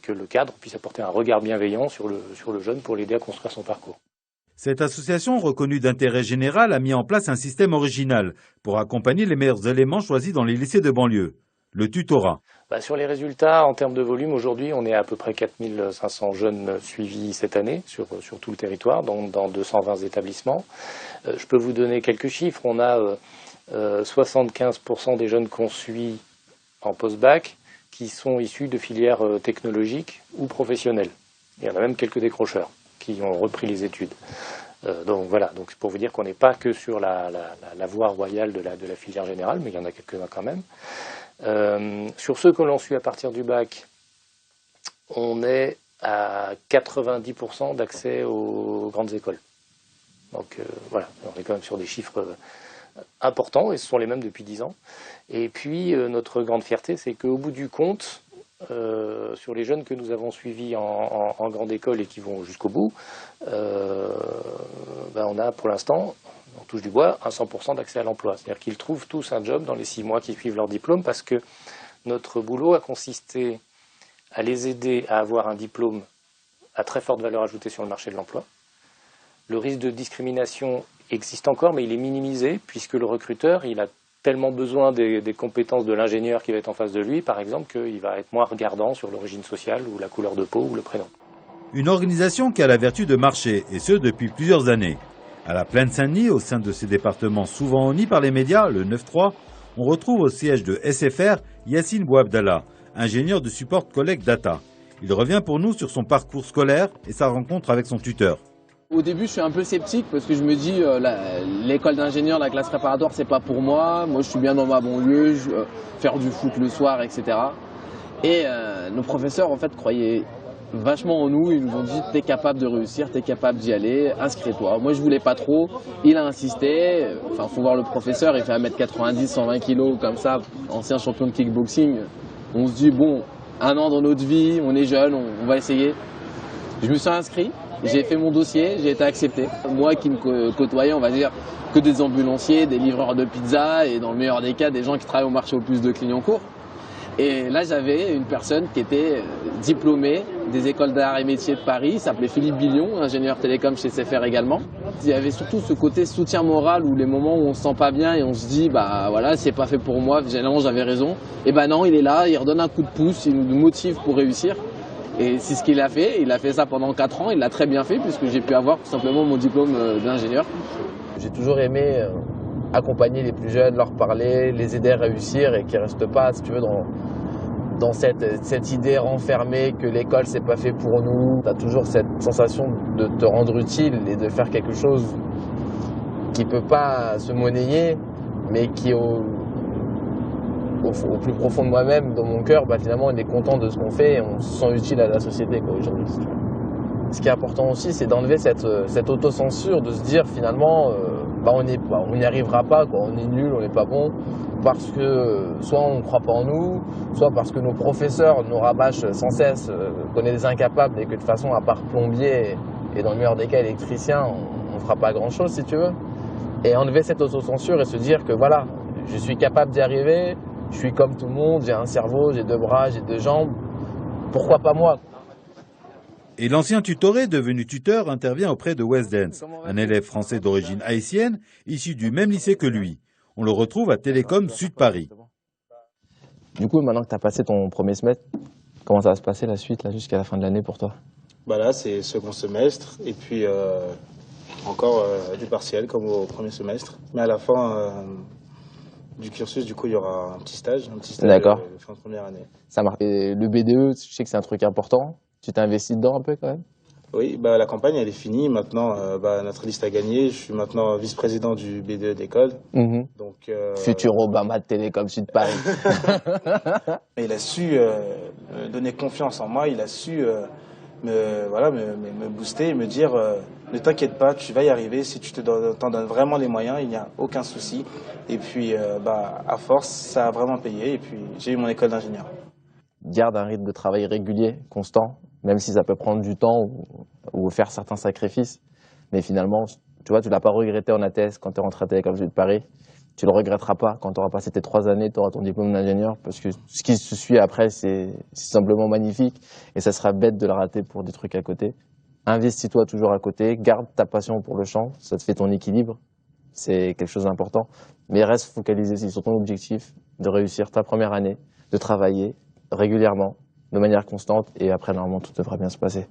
que le cadre puisse apporter un regard bienveillant sur le jeune pour l'aider à construire son parcours. Cette association reconnue d'intérêt général a mis en place un système original pour accompagner les meilleurs éléments choisis dans les lycées de banlieue, le tutorat. Sur les résultats, en termes de volume, aujourd'hui, on est à peu près 4500 jeunes suivis cette année sur tout le territoire, dans 220 établissements. Je peux vous donner quelques chiffres. On a 75% des jeunes qu'on suit en post-bac qui sont issus de filières technologiques ou professionnelles. Il y en a même quelques décrocheurs qui ont repris les études. Donc voilà, donc pour vous dire qu'on n'est pas que sur la voie royale de la filière générale, mais il y en a quelques-uns quand même. Sur ceux que l'on suit à partir du bac, on est à 90% d'accès aux grandes écoles. Donc voilà, on est quand même sur des chiffres importants, et ce sont les mêmes depuis 10 ans. Et puis notre grande fierté, c'est qu'au bout du compte, sur les jeunes que nous avons suivis en grande école et qui vont jusqu'au bout, on a pour l'instant, on touche du bois, un 100% d'accès à l'emploi. C'est-à-dire qu'ils trouvent tous un job dans les 6 mois qui suivent leur diplôme, parce que notre boulot a consisté à les aider à avoir un diplôme à très forte valeur ajoutée sur le marché de l'emploi. Le risque de discrimination existe encore, mais il est minimisé, puisque le recruteur, il a tellement besoin des compétences de l'ingénieur qui va être en face de lui, par exemple, qu'il va être moins regardant sur l'origine sociale ou la couleur de peau ou le prénom. Une organisation qui a la vertu de marcher, et ce depuis plusieurs années. À la Plaine-Saint-Denis, au sein de ces départements souvent honnis par les médias, le 9-3, on retrouve au siège de SFR Yassine Bouabdallah, ingénieur de support Collect Data. Il revient pour nous sur son parcours scolaire et sa rencontre avec son tuteur. Au début, je suis un peu sceptique parce que je me dis l'école d'ingénieur, la classe préparatoire, c'est pas pour moi. Moi, je suis bien dans ma banlieue, faire du foot le soir, etc. Et nos professeurs, en fait, croyaient vachement en nous. Ils nous ont dit t'es capable de réussir, t'es capable d'y aller, inscris-toi. Moi, je voulais pas trop. Il a insisté. Enfin, faut voir le professeur. Il fait 1m90, 120 kg comme ça, ancien champion de kickboxing. On se dit bon, 1 an dans notre vie, on est jeune, on va essayer. Je me suis inscrit. J'ai fait mon dossier, j'ai été accepté. Moi qui ne côtoyais, on va dire, que des ambulanciers, des livreurs de pizza et dans le meilleur des cas, des gens qui travaillent au marché au plus de Clignancourt. Et là, j'avais une personne qui était diplômée des écoles d'art et métiers de Paris, il s'appelait Philippe Billion, ingénieur télécom chez SFR également. Il y avait surtout ce côté soutien moral où les moments où on se sent pas bien et on se dit, voilà, c'est pas fait pour moi, finalement j'avais raison. Et non, il est là, il redonne un coup de pouce, il nous motive pour réussir. Et c'est ce qu'il a fait. Il a fait ça pendant 4 ans. Il l'a très bien fait puisque j'ai pu avoir tout simplement mon diplôme d'ingénieur. J'ai toujours aimé accompagner les plus jeunes, leur parler, les aider à réussir et qu'ils ne restent pas, si tu veux, dans cette idée renfermée que l'école c'est pas fait pour nous. Tu as toujours cette sensation de te rendre utile et de faire quelque chose qui peut pas se monnayer, mais qui au plus profond de moi-même, dans mon cœur, finalement on est content de ce qu'on fait et on se sent utile à la société aujourd'hui. Si tu veux. Ce qui est important aussi, c'est d'enlever cette autocensure, de se dire finalement on n'y arrivera pas, quoi. On est nul, on n'est pas bon, parce que soit on ne croit pas en nous, soit parce que nos professeurs nous rabâchent sans cesse qu'on est des incapables et que de toute façon, à part plombier et dans le meilleur des cas électricien, on ne fera pas grand-chose si tu veux. Et enlever cette autocensure et se dire que voilà, je suis capable d'y arriver, je suis comme tout le monde, j'ai un cerveau, j'ai 2 bras, j'ai 2 jambes, pourquoi pas moi? Et l'ancien tutoré, devenu tuteur, intervient auprès de Wes Dance, un élève français d'origine haïtienne, issu du même lycée que lui. On le retrouve à Télécom Sud Paris. Du coup, maintenant que tu as passé ton premier semestre, comment ça va se passer la suite là, jusqu'à la fin de l'année pour toi? Là, c'est second semestre, et puis encore du partiel comme au premier semestre. Mais à la fin du cursus, du coup, il y aura un petit stage D'accord. De fin de première année. Ça marche. Et le BDE, je sais que c'est un truc important. Tu t'es investi dedans un peu quand même? Oui, la campagne elle est finie. Maintenant, notre liste a gagné. Je suis maintenant vice-président du BDE d'école. Donc, futur Obama de Télécom Sud Paris. Il a su donner confiance en moi. Il a su me booster et me dire ne t'inquiète pas, tu vas y arriver. Si tu t'en donnes vraiment les moyens, il n'y a aucun souci. Et puis, à force, ça a vraiment payé. Et puis, j'ai eu mon école d'ingénieur. Garde un rythme de travail régulier, constant, même si ça peut prendre du temps ou faire certains sacrifices. Mais finalement, tu vois, tu l'as pas regretté en ATS quand tu es rentré à Télécom Sud Paris. Tu le regretteras pas quand tu auras passé tes 3 années, tu auras ton diplôme d'ingénieur, parce que ce qui se suit après, c'est simplement magnifique et ça sera bête de le rater pour des trucs à côté. Investis-toi toujours à côté, garde ta passion pour le chant, ça te fait ton équilibre, c'est quelque chose d'important. Mais reste focalisé sur ton objectif de réussir ta première année, de travailler régulièrement, de manière constante, et après, normalement, tout devrait bien se passer.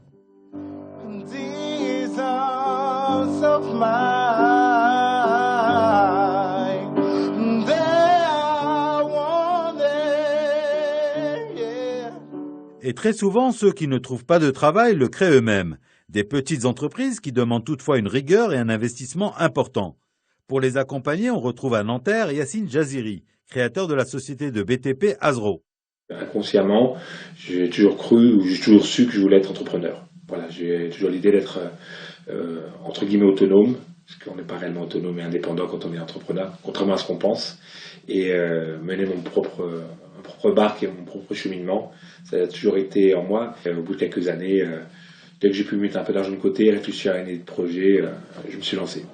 Et très souvent, ceux qui ne trouvent pas de travail le créent eux-mêmes. Des petites entreprises qui demandent toutefois une rigueur et un investissement important. Pour les accompagner, on retrouve à Nanterre Yassine Jaziri, créateur de la société de BTP Azro. Inconsciemment, j'ai toujours cru ou j'ai toujours su que je voulais être entrepreneur. Voilà, j'ai toujours l'idée d'être entre guillemets autonome, parce qu'on n'est pas réellement autonome et indépendant quand on est entrepreneur, contrairement à ce qu'on pense, et mener mon propre barque et mon propre cheminement. Ça a toujours été en moi. Et au bout de quelques années, dès que j'ai pu mettre un peu d'argent de côté, réfléchir à une idée de projet, je me suis lancé.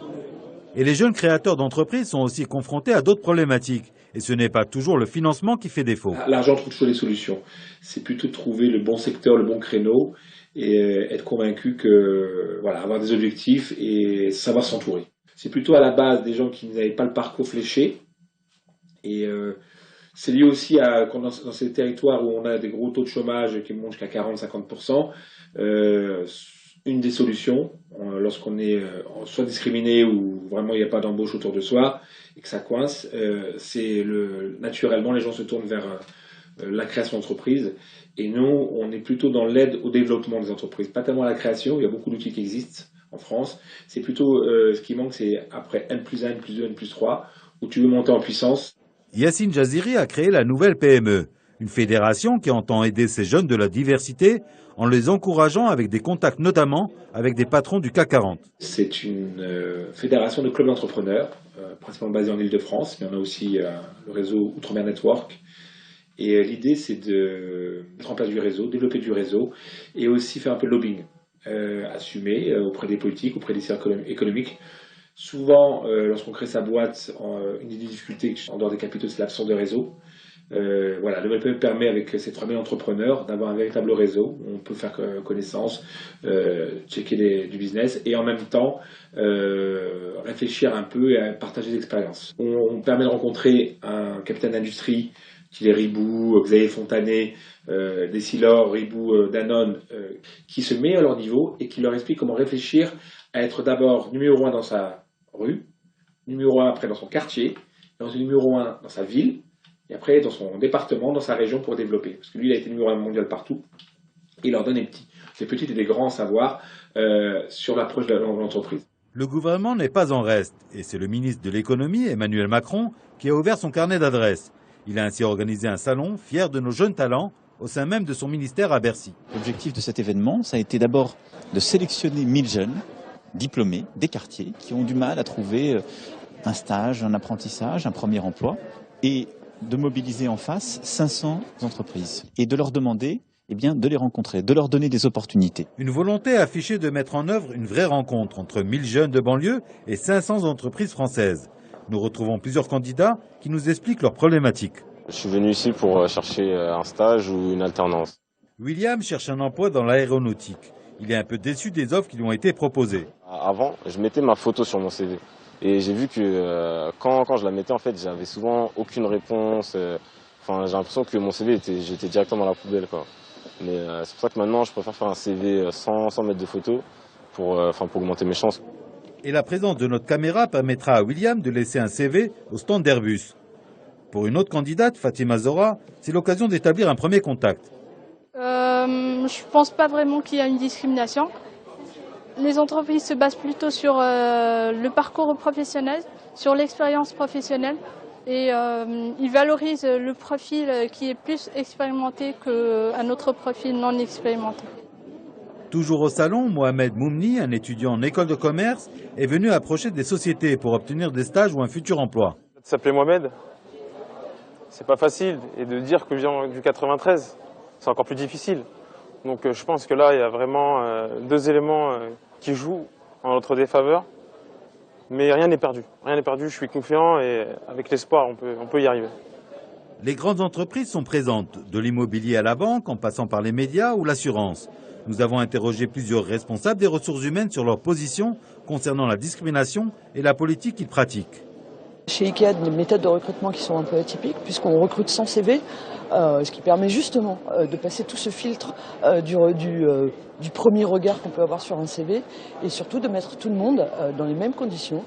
Et les jeunes créateurs d'entreprises sont aussi confrontés à d'autres problématiques. Et ce n'est pas toujours le financement qui fait défaut. L'argent trouve toujours des solutions. C'est plutôt de trouver le bon secteur, le bon créneau et être convaincu que, avoir des objectifs et savoir s'entourer. C'est plutôt à la base des gens qui n'avaient pas le parcours fléché. Et c'est lié aussi à, dans ces territoires où on a des gros taux de chômage qui montent jusqu'à 40-50%, une des solutions, lorsqu'on est soit discriminé ou vraiment il n'y a pas d'embauche autour de soi et que ça coince, c'est naturellement les gens se tournent vers la création d'entreprises. Et nous, on est plutôt dans l'aide au développement des entreprises, pas tellement à la création. Il y a beaucoup d'outils qui existent en France. C'est plutôt ce qui manque, c'est après N+1, N+2, N+3, où tu veux monter en puissance. Yassine Jaziri a créé la nouvelle PME, une fédération qui entend aider ces jeunes de la diversité en les encourageant avec des contacts notamment avec des patrons du CAC 40. C'est une fédération de clubs d'entrepreneurs, principalement basée en Ile-de-France, mais on a aussi le réseau Outre-mer Network. Et l'idée, c'est de mettre en place du réseau, développer du réseau et aussi faire un peu de lobbying, assumer auprès des politiques, auprès des cercles économiques. Souvent, lorsqu'on crée sa boîte, une des difficultés en dehors des capitaux, c'est l'absence de réseau. Le MLPE permet avec ces 3000 entrepreneurs d'avoir un véritable réseau. On peut faire connaissance, checker du business et en même temps réfléchir un peu et partager des expériences. On permet de rencontrer un capitaine d'industrie, qui est Ribou, Xavier Fontanet, Desilor, Ribou, Danone, qui se met à leur niveau et qui leur explique comment réfléchir à être d'abord numéro 1 dans sa rue, numéro 1 après dans son quartier, et ensuite numéro 1 dans sa ville, et après dans son département, dans sa région pour développer. Parce que lui, il a été numéro 1 mondial partout. Et il leur donne des petits et des grands savoirs sur l'approche de l'entreprise. Le gouvernement n'est pas en reste et c'est le ministre de l'économie, Emmanuel Macron, qui a ouvert son carnet d'adresses. Il a ainsi organisé un salon fier de nos jeunes talents au sein même de son ministère à Bercy. L'objectif de cet événement, ça a été d'abord de sélectionner 1000 jeunes diplômés des quartiers qui ont du mal à trouver un stage, un apprentissage, un premier emploi et de mobiliser en face 500 entreprises et de leur demander de les rencontrer, de leur donner des opportunités. Une volonté affichée de mettre en œuvre une vraie rencontre entre 1000 jeunes de banlieue et 500 entreprises françaises. Nous retrouvons plusieurs candidats qui nous expliquent leurs problématiques. Je suis venu ici pour chercher un stage ou une alternance. William cherche un emploi dans l'aéronautique. Il est un peu déçu des offres qui lui ont été proposées. Avant, je mettais ma photo sur mon CV. Et j'ai vu que quand je la mettais, en fait, j'avais souvent aucune réponse. J'ai l'impression que mon CV, j'étais directement dans la poubelle, quoi. Mais c'est pour ça que maintenant, je préfère faire un CV sans mettre de photo pour augmenter mes chances. Et la présence de notre caméra permettra à William de laisser un CV au stand d'Airbus. Pour une autre candidate, Fatima Zora, c'est l'occasion d'établir un premier contact. Je pense pas vraiment qu'il y a une discrimination. Les entreprises se basent plutôt sur le parcours professionnel, sur l'expérience professionnelle. Et ils valorisent le profil qui est plus expérimenté qu'un autre profil non expérimenté. Toujours au salon, Mohamed Moumni, un étudiant en école de commerce, est venu approcher des sociétés pour obtenir des stages ou un futur emploi. S'appeler Mohamed, c'est pas facile. Et de dire que je viens du 93, c'est encore plus difficile. Donc je pense que là, il y a vraiment deux éléments qui jouent en notre défaveur. Mais rien n'est perdu. Rien n'est perdu, je suis confiant et avec l'espoir, on peut y arriver. Les grandes entreprises sont présentes, de l'immobilier à la banque, en passant par les médias ou l'assurance. Nous avons interrogé plusieurs responsables des ressources humaines sur leur position concernant la discrimination et la politique qu'ils pratiquent. Chez IKEA, il y a des méthodes de recrutement qui sont un peu atypiques, puisqu'on recrute sans CV, ce qui permet justement de passer tout ce filtre du premier regard qu'on peut avoir sur un CV, et surtout de mettre tout le monde dans les mêmes conditions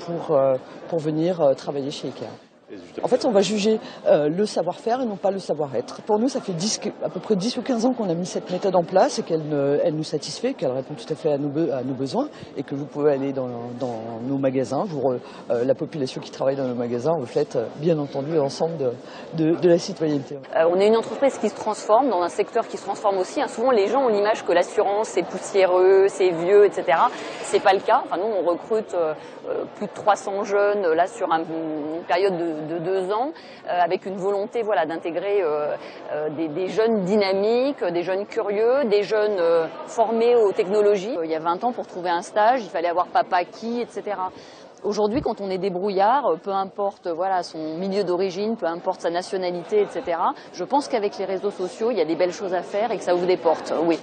pour venir travailler chez IKEA. En fait, on va juger le savoir-faire et non pas le savoir-être. Pour nous, ça fait à peu près 10 ou 15 ans qu'on a mis cette méthode en place et qu'elle nous satisfait, qu'elle répond tout à fait à nos besoins et que vous pouvez aller dans nos magasins. La population qui travaille dans nos magasins reflète bien entendu l'ensemble de la citoyenneté. On est une entreprise qui se transforme, dans un secteur qui se transforme aussi. Souvent, les gens ont l'image que l'assurance, c'est poussiéreux, c'est vieux, etc. C'est pas le cas. Nous, on recrute plus de 300 jeunes là sur une période de 2 ans, avec une volonté d'intégrer des jeunes dynamiques, des jeunes curieux, des jeunes formés aux technologies. Il y a 20 ans, pour trouver un stage, il fallait avoir papa qui, etc. Aujourd'hui, quand on est débrouillard, peu importe son milieu d'origine, peu importe sa nationalité, etc., je pense qu'avec les réseaux sociaux, il y a des belles choses à faire et que ça ouvre des portes, oui.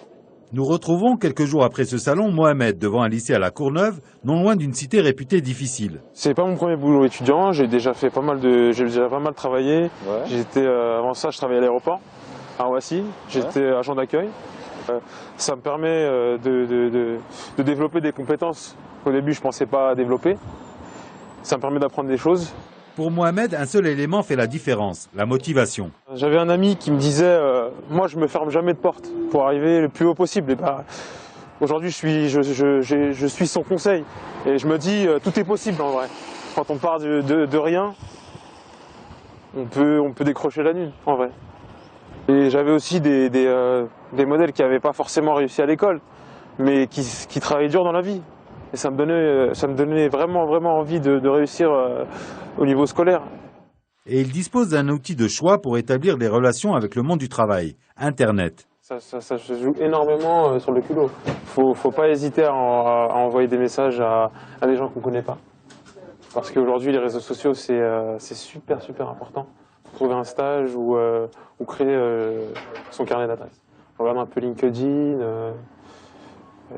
Nous retrouvons quelques jours après ce salon Mohamed devant un lycée à la Courneuve, non loin d'une cité réputée difficile. C'est pas mon premier boulot étudiant, j'ai déjà pas mal travaillé. Ouais. Avant ça, je travaillais à l'aéroport, à Roissy, j'étais agent d'accueil. Ça me permet de développer des compétences qu'au début je pensais pas développer. Ça me permet d'apprendre des choses. Pour Mohamed, un seul élément fait la différence, la motivation. J'avais un ami qui me disait moi je me ferme jamais de porte pour arriver le plus haut possible. Et aujourd'hui je suis son conseil et je me dis tout est possible en vrai. Quand on part de rien, on peut décrocher la lune en vrai. Et j'avais aussi des modèles qui n'avaient pas forcément réussi à l'école, mais qui travaillaient dur dans la vie. Et ça me donnait vraiment envie de réussir au niveau scolaire. Et il dispose d'un outil de choix pour établir des relations avec le monde du travail, Internet. Ça se joue énormément sur le culot. Faut pas hésiter à envoyer des messages à des gens qu'on ne connaît pas. Parce qu'aujourd'hui, les réseaux sociaux, c'est super important. Pour trouver un stage ou créer son carnet d'adresses. Je regarde un peu LinkedIn,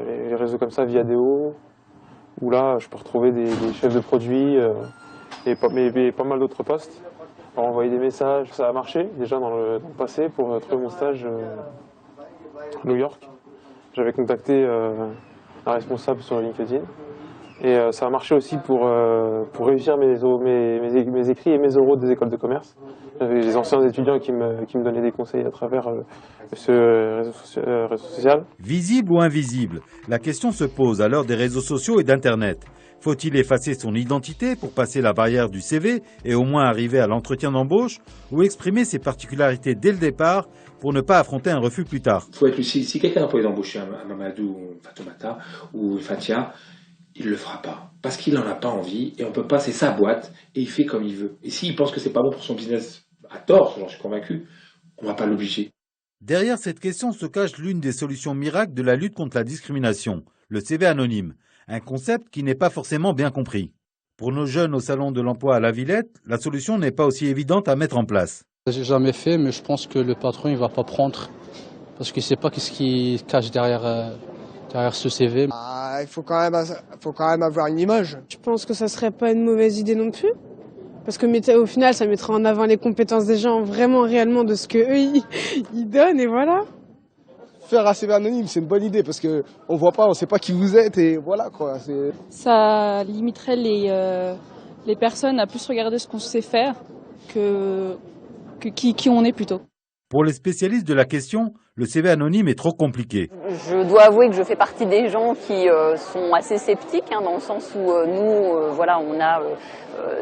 les réseaux comme ça, Viadeo, où là, je peux retrouver des chefs de produits et pas mal d'autres postes. Pour envoyer des messages, ça a marché déjà dans le passé pour trouver mon stage à New York. J'avais contacté un responsable sur LinkedIn Et ça a marché aussi pour réussir mes écrits et mes oraux des écoles de commerce. J'avais les anciens étudiants qui me donnaient des conseils à travers ce réseau social. Visible ou invisible, la question se pose à l'heure des réseaux sociaux et d'Internet. Faut-il effacer son identité pour passer la barrière du CV et au moins arriver à l'entretien d'embauche, ou exprimer ses particularités dès le départ pour ne pas affronter un refus plus tard? Il faut être lucide. Si quelqu'un a pas envie d'embaucher un Mamadou, ou Fatoumata ou Fatia, il ne le fera pas. Parce qu'il n'en a pas envie et on peut pas, c'est sa boîte et il fait comme il veut. Et s'il pense que c'est pas bon pour son business, à tort, j'en suis convaincu, on va pas l'obliger. Derrière cette question se cache l'une des solutions miracles de la lutte contre la discrimination, le CV anonyme, un concept qui n'est pas forcément bien compris. Pour nos jeunes au Salon de l'Emploi à La Villette, la solution n'est pas aussi évidente à mettre en place. J'ai jamais fait, mais je pense que le patron il va pas prendre parce qu'il sait pas qu'est-ce qui cache derrière ce CV. Il faut quand même avoir une image. Je pense que ça serait pas une mauvaise idée non plus. Parce que au final, ça mettra en avant les compétences des gens vraiment réellement de ce qu'eux ils donnent et voilà. Faire un CV anonyme, c'est une bonne idée parce que on voit pas, on sait pas qui vous êtes et voilà quoi. Ça limiterait les personnes à plus regarder ce qu'on sait faire que qui on est plutôt. Pour les spécialistes de la question, le CV anonyme est trop compliqué. Je dois avouer que je fais partie des gens qui sont assez sceptiques, dans le sens où nous, voilà, on a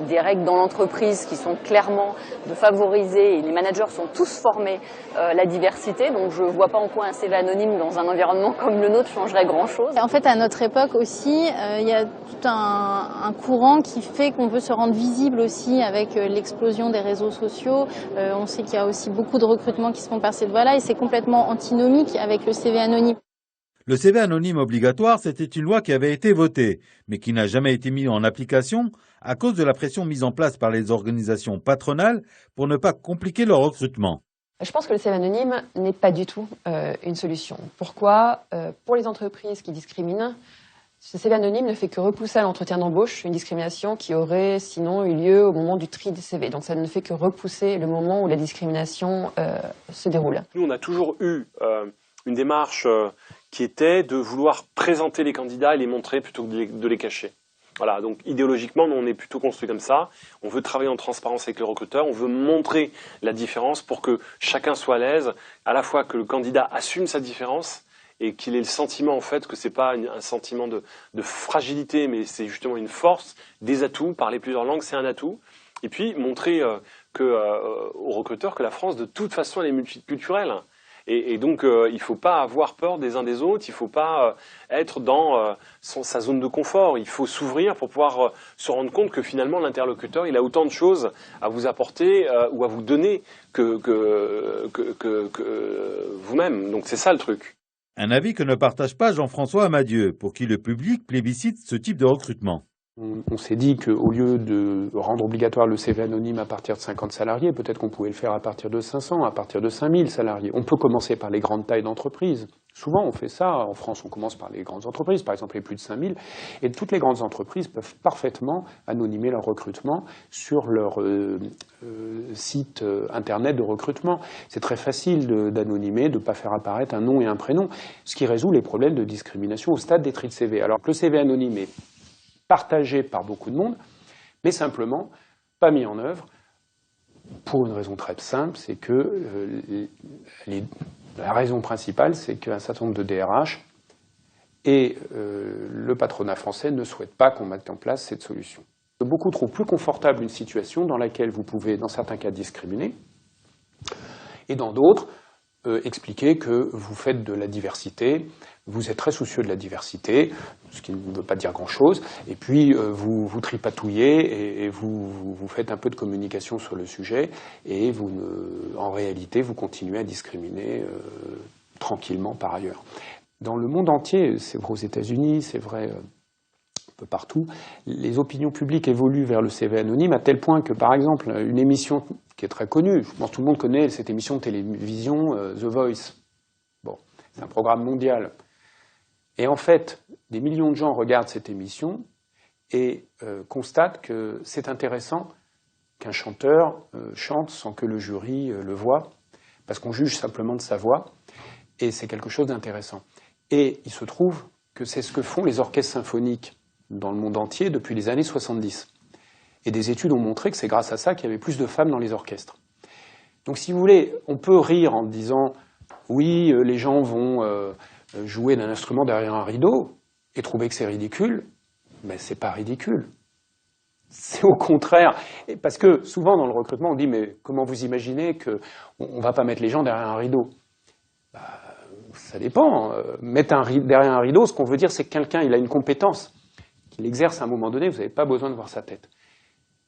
des règles dans l'entreprise qui sont clairement de favoriser, et les managers sont tous formés, la diversité. Donc je ne vois pas en quoi un CV anonyme dans un environnement comme le nôtre changerait grand-chose. En fait, à notre époque aussi, il y a tout un courant qui fait qu'on veut se rendre visible aussi avec l'explosion des réseaux sociaux. On sait qu'il y a aussi beaucoup de recrutements qui se font par cette voie-là et c'est complètement antinomique avec le CV anonyme. Le CV anonyme obligatoire, c'était une loi qui avait été votée, mais qui n'a jamais été mise en application à cause de la pression mise en place par les organisations patronales pour ne pas compliquer leur recrutement. Je pense que le CV anonyme n'est pas du tout une solution. Pourquoi? Pour les entreprises qui discriminent, ce CV anonyme ne fait que repousser à l'entretien d'embauche une discrimination qui aurait sinon eu lieu au moment du tri des CV. Donc ça ne fait que repousser le moment où la discrimination se déroule. Nous, on a toujours eu une démarche qui était de vouloir présenter les candidats et les montrer plutôt que de les cacher. Voilà, donc idéologiquement, nous, on est plutôt construit comme ça. On veut travailler en transparence avec le recruteur, on veut montrer la différence pour que chacun soit à l'aise, à la fois que le candidat assume sa différence et qu'il ait le sentiment en fait que c'est pas un sentiment de fragilité, mais c'est justement une force, des atouts. Parler plusieurs langues, c'est un atout. Et puis montrer aux recruteurs que la France, de toute façon, elle est multiculturelle. Et donc, il ne faut pas avoir peur des uns des autres, il ne faut pas être dans sa zone de confort. Il faut s'ouvrir pour pouvoir se rendre compte que finalement, l'interlocuteur, il a autant de choses à vous apporter ou à vous donner que vous-même. Donc, c'est ça le truc. Un avis que ne partage pas Jean-François Amadieu, pour qui le public plébiscite ce type de recrutement. On s'est dit qu'au lieu de rendre obligatoire le CV anonyme à partir de 50 salariés, peut-être qu'on pouvait le faire à partir de 500, à partir de 5000 salariés. On peut commencer par les grandes tailles d'entreprises. Souvent, on fait ça. En France, on commence par les grandes entreprises, par exemple les plus de 5000. Et toutes les grandes entreprises peuvent parfaitement anonymer leur recrutement sur leur site internet de recrutement. C'est très facile d'anonymer, de ne pas faire apparaître un nom et un prénom, ce qui résout les problèmes de discrimination au stade des tri de CV. Alors que le CV anonyme est partagé par beaucoup de monde, mais simplement pas mis en œuvre pour une raison très simple, c'est que la raison principale, c'est qu'un certain nombre de DRH et le patronat français ne souhaitent pas qu'on mette en place cette solution. Beaucoup trouvent plus confortable une situation dans laquelle vous pouvez, dans certains cas, discriminer, et dans d'autres, expliquer que vous faites de la diversité, vous êtes très soucieux de la diversité, ce qui ne veut pas dire grand-chose, et puis vous tripatouillez et vous faites un peu de communication sur le sujet, et en réalité, vous continuez à discriminer tranquillement par ailleurs. Dans le monde entier, c'est vrai aux États-Unis, c'est vrai un peu partout, les opinions publiques évoluent vers le CV anonyme à tel point que, par exemple, une émission qui est très connue, je pense que tout le monde connaît cette émission de télévision The Voice. Bon, c'est un programme mondial. Et en fait, des millions de gens regardent cette émission et constatent que c'est intéressant qu'un chanteur chante sans que le jury le voie, parce qu'on juge simplement de sa voix, et c'est quelque chose d'intéressant. Et il se trouve que c'est ce que font les orchestres symphoniques dans le monde entier depuis les années 70. Et des études ont montré que c'est grâce à ça qu'il y avait plus de femmes dans les orchestres. Donc si vous voulez, on peut rire en disant « oui, les gens vont jouer d'un instrument derrière un rideau » et trouver que c'est ridicule. Mais c'est pas ridicule. C'est au contraire. Parce que souvent dans le recrutement, on dit « mais comment vous imaginez qu'on ne va pas mettre les gens derrière un rideau ?» Ça dépend. Mettre derrière un rideau, ce qu'on veut dire, c'est que quelqu'un il a une compétence qu'il exerce à un moment donné, vous n'avez pas besoin de voir sa tête.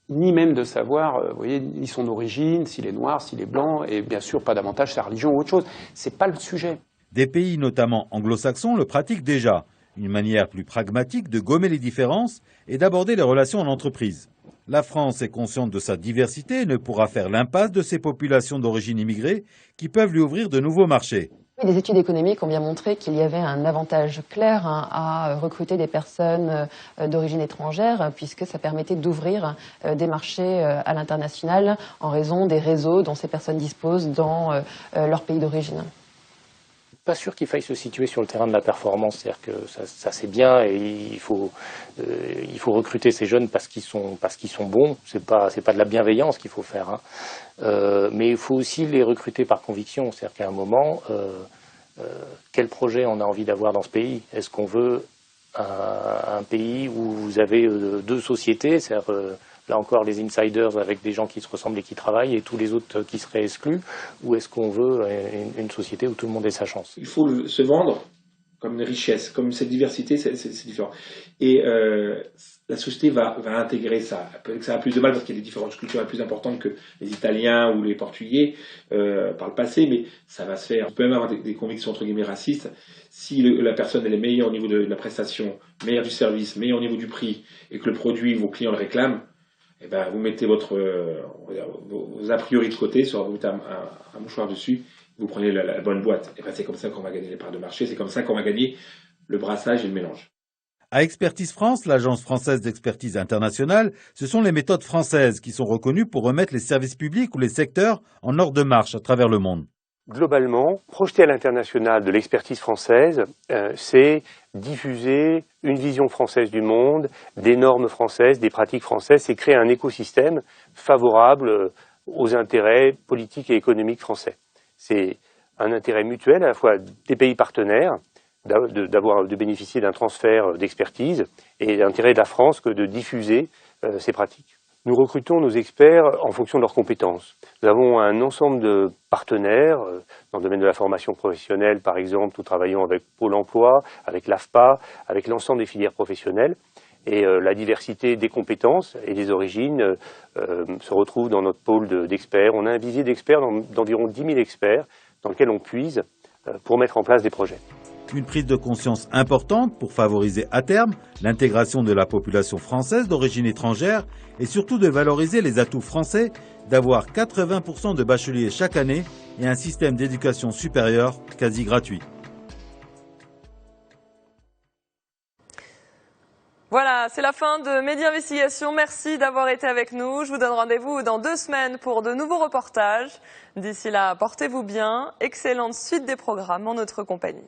Ni même de savoir, vous voyez, ni son origine, s'il est noir, s'il est blanc, et bien sûr pas davantage sa religion ou autre chose. C'est pas le sujet. Des pays, notamment anglo-saxons, le pratiquent déjà. Une manière plus pragmatique de gommer les différences et d'aborder les relations en entreprise. La France est consciente de sa diversité et ne pourra faire l'impasse de ces populations d'origine immigrée qui peuvent lui ouvrir de nouveaux marchés. Les études économiques ont bien montré qu'il y avait un avantage clair à recruter des personnes d'origine étrangère, puisque ça permettait d'ouvrir des marchés à l'international en raison des réseaux dont ces personnes disposent dans leur pays d'origine. Pas sûr qu'il faille se situer sur le terrain de la performance, c'est-à-dire que ça c'est bien et il faut recruter ces jeunes parce qu'ils sont bons, c'est pas de la bienveillance qu'il faut faire, hein. Mais il faut aussi les recruter par conviction, c'est-à-dire qu'à un moment, quel projet on a envie d'avoir dans ce pays? Est-ce qu'on veut un pays où vous avez deux sociétés, c'est-à-dire là encore les insiders avec des gens qui se ressemblent et qui travaillent et tous les autres qui seraient exclus, ou est-ce qu'on veut une société où tout le monde ait sa chance? Il faut se vendre comme une richesse, comme cette diversité, c'est différent. Et la société va intégrer ça. Peut-être que ça a plus de mal parce qu'il y a des différences culturelles plus importantes que les Italiens ou les Portugais par le passé, mais ça va se faire. On peut même avoir des convictions entre guillemets racistes. Si la personne elle est meilleure au niveau de la prestation, meilleure du service, meilleure au niveau du prix, et que le produit, vos clients le réclament, eh ben, vous mettez vos a priori de côté, soit vous mettez un mouchoir dessus, vous prenez la bonne boîte. Et ben, c'est comme ça qu'on va gagner les parts de marché, c'est comme ça qu'on va gagner le brassage et le mélange. À Expertise France, l'agence française d'expertise internationale, ce sont les méthodes françaises qui sont reconnues pour remettre les services publics ou les secteurs en ordre de marche à travers le monde. Globalement, projeter à l'international de l'expertise française, c'est diffuser une vision française du monde, des normes françaises, des pratiques françaises, c'est créer un écosystème favorable aux intérêts politiques et économiques français. C'est un intérêt mutuel à la fois des pays partenaires, de bénéficier d'un transfert d'expertise, et l'intérêt de la France que de diffuser ces pratiques. Nous recrutons nos experts en fonction de leurs compétences. Nous avons un ensemble de partenaires dans le domaine de la formation professionnelle, par exemple. Nous travaillons avec Pôle emploi, avec l'AFPA, avec l'ensemble des filières professionnelles. Et la diversité des compétences et des origines se retrouve dans notre pôle d'experts. On a un vivier d'experts d'environ 10 000 experts dans lequel on puise pour mettre en place des projets. Une prise de conscience importante pour favoriser à terme l'intégration de la population française d'origine étrangère et surtout de valoriser les atouts français d'avoir 80% de bacheliers chaque année et un système d'éducation supérieure quasi gratuit. Voilà, c'est la fin de Medi Investigation. Merci d'avoir été avec nous. Je vous donne rendez-vous dans 2 semaines pour de nouveaux reportages. D'ici là, portez-vous bien. Excellente suite des programmes en notre compagnie.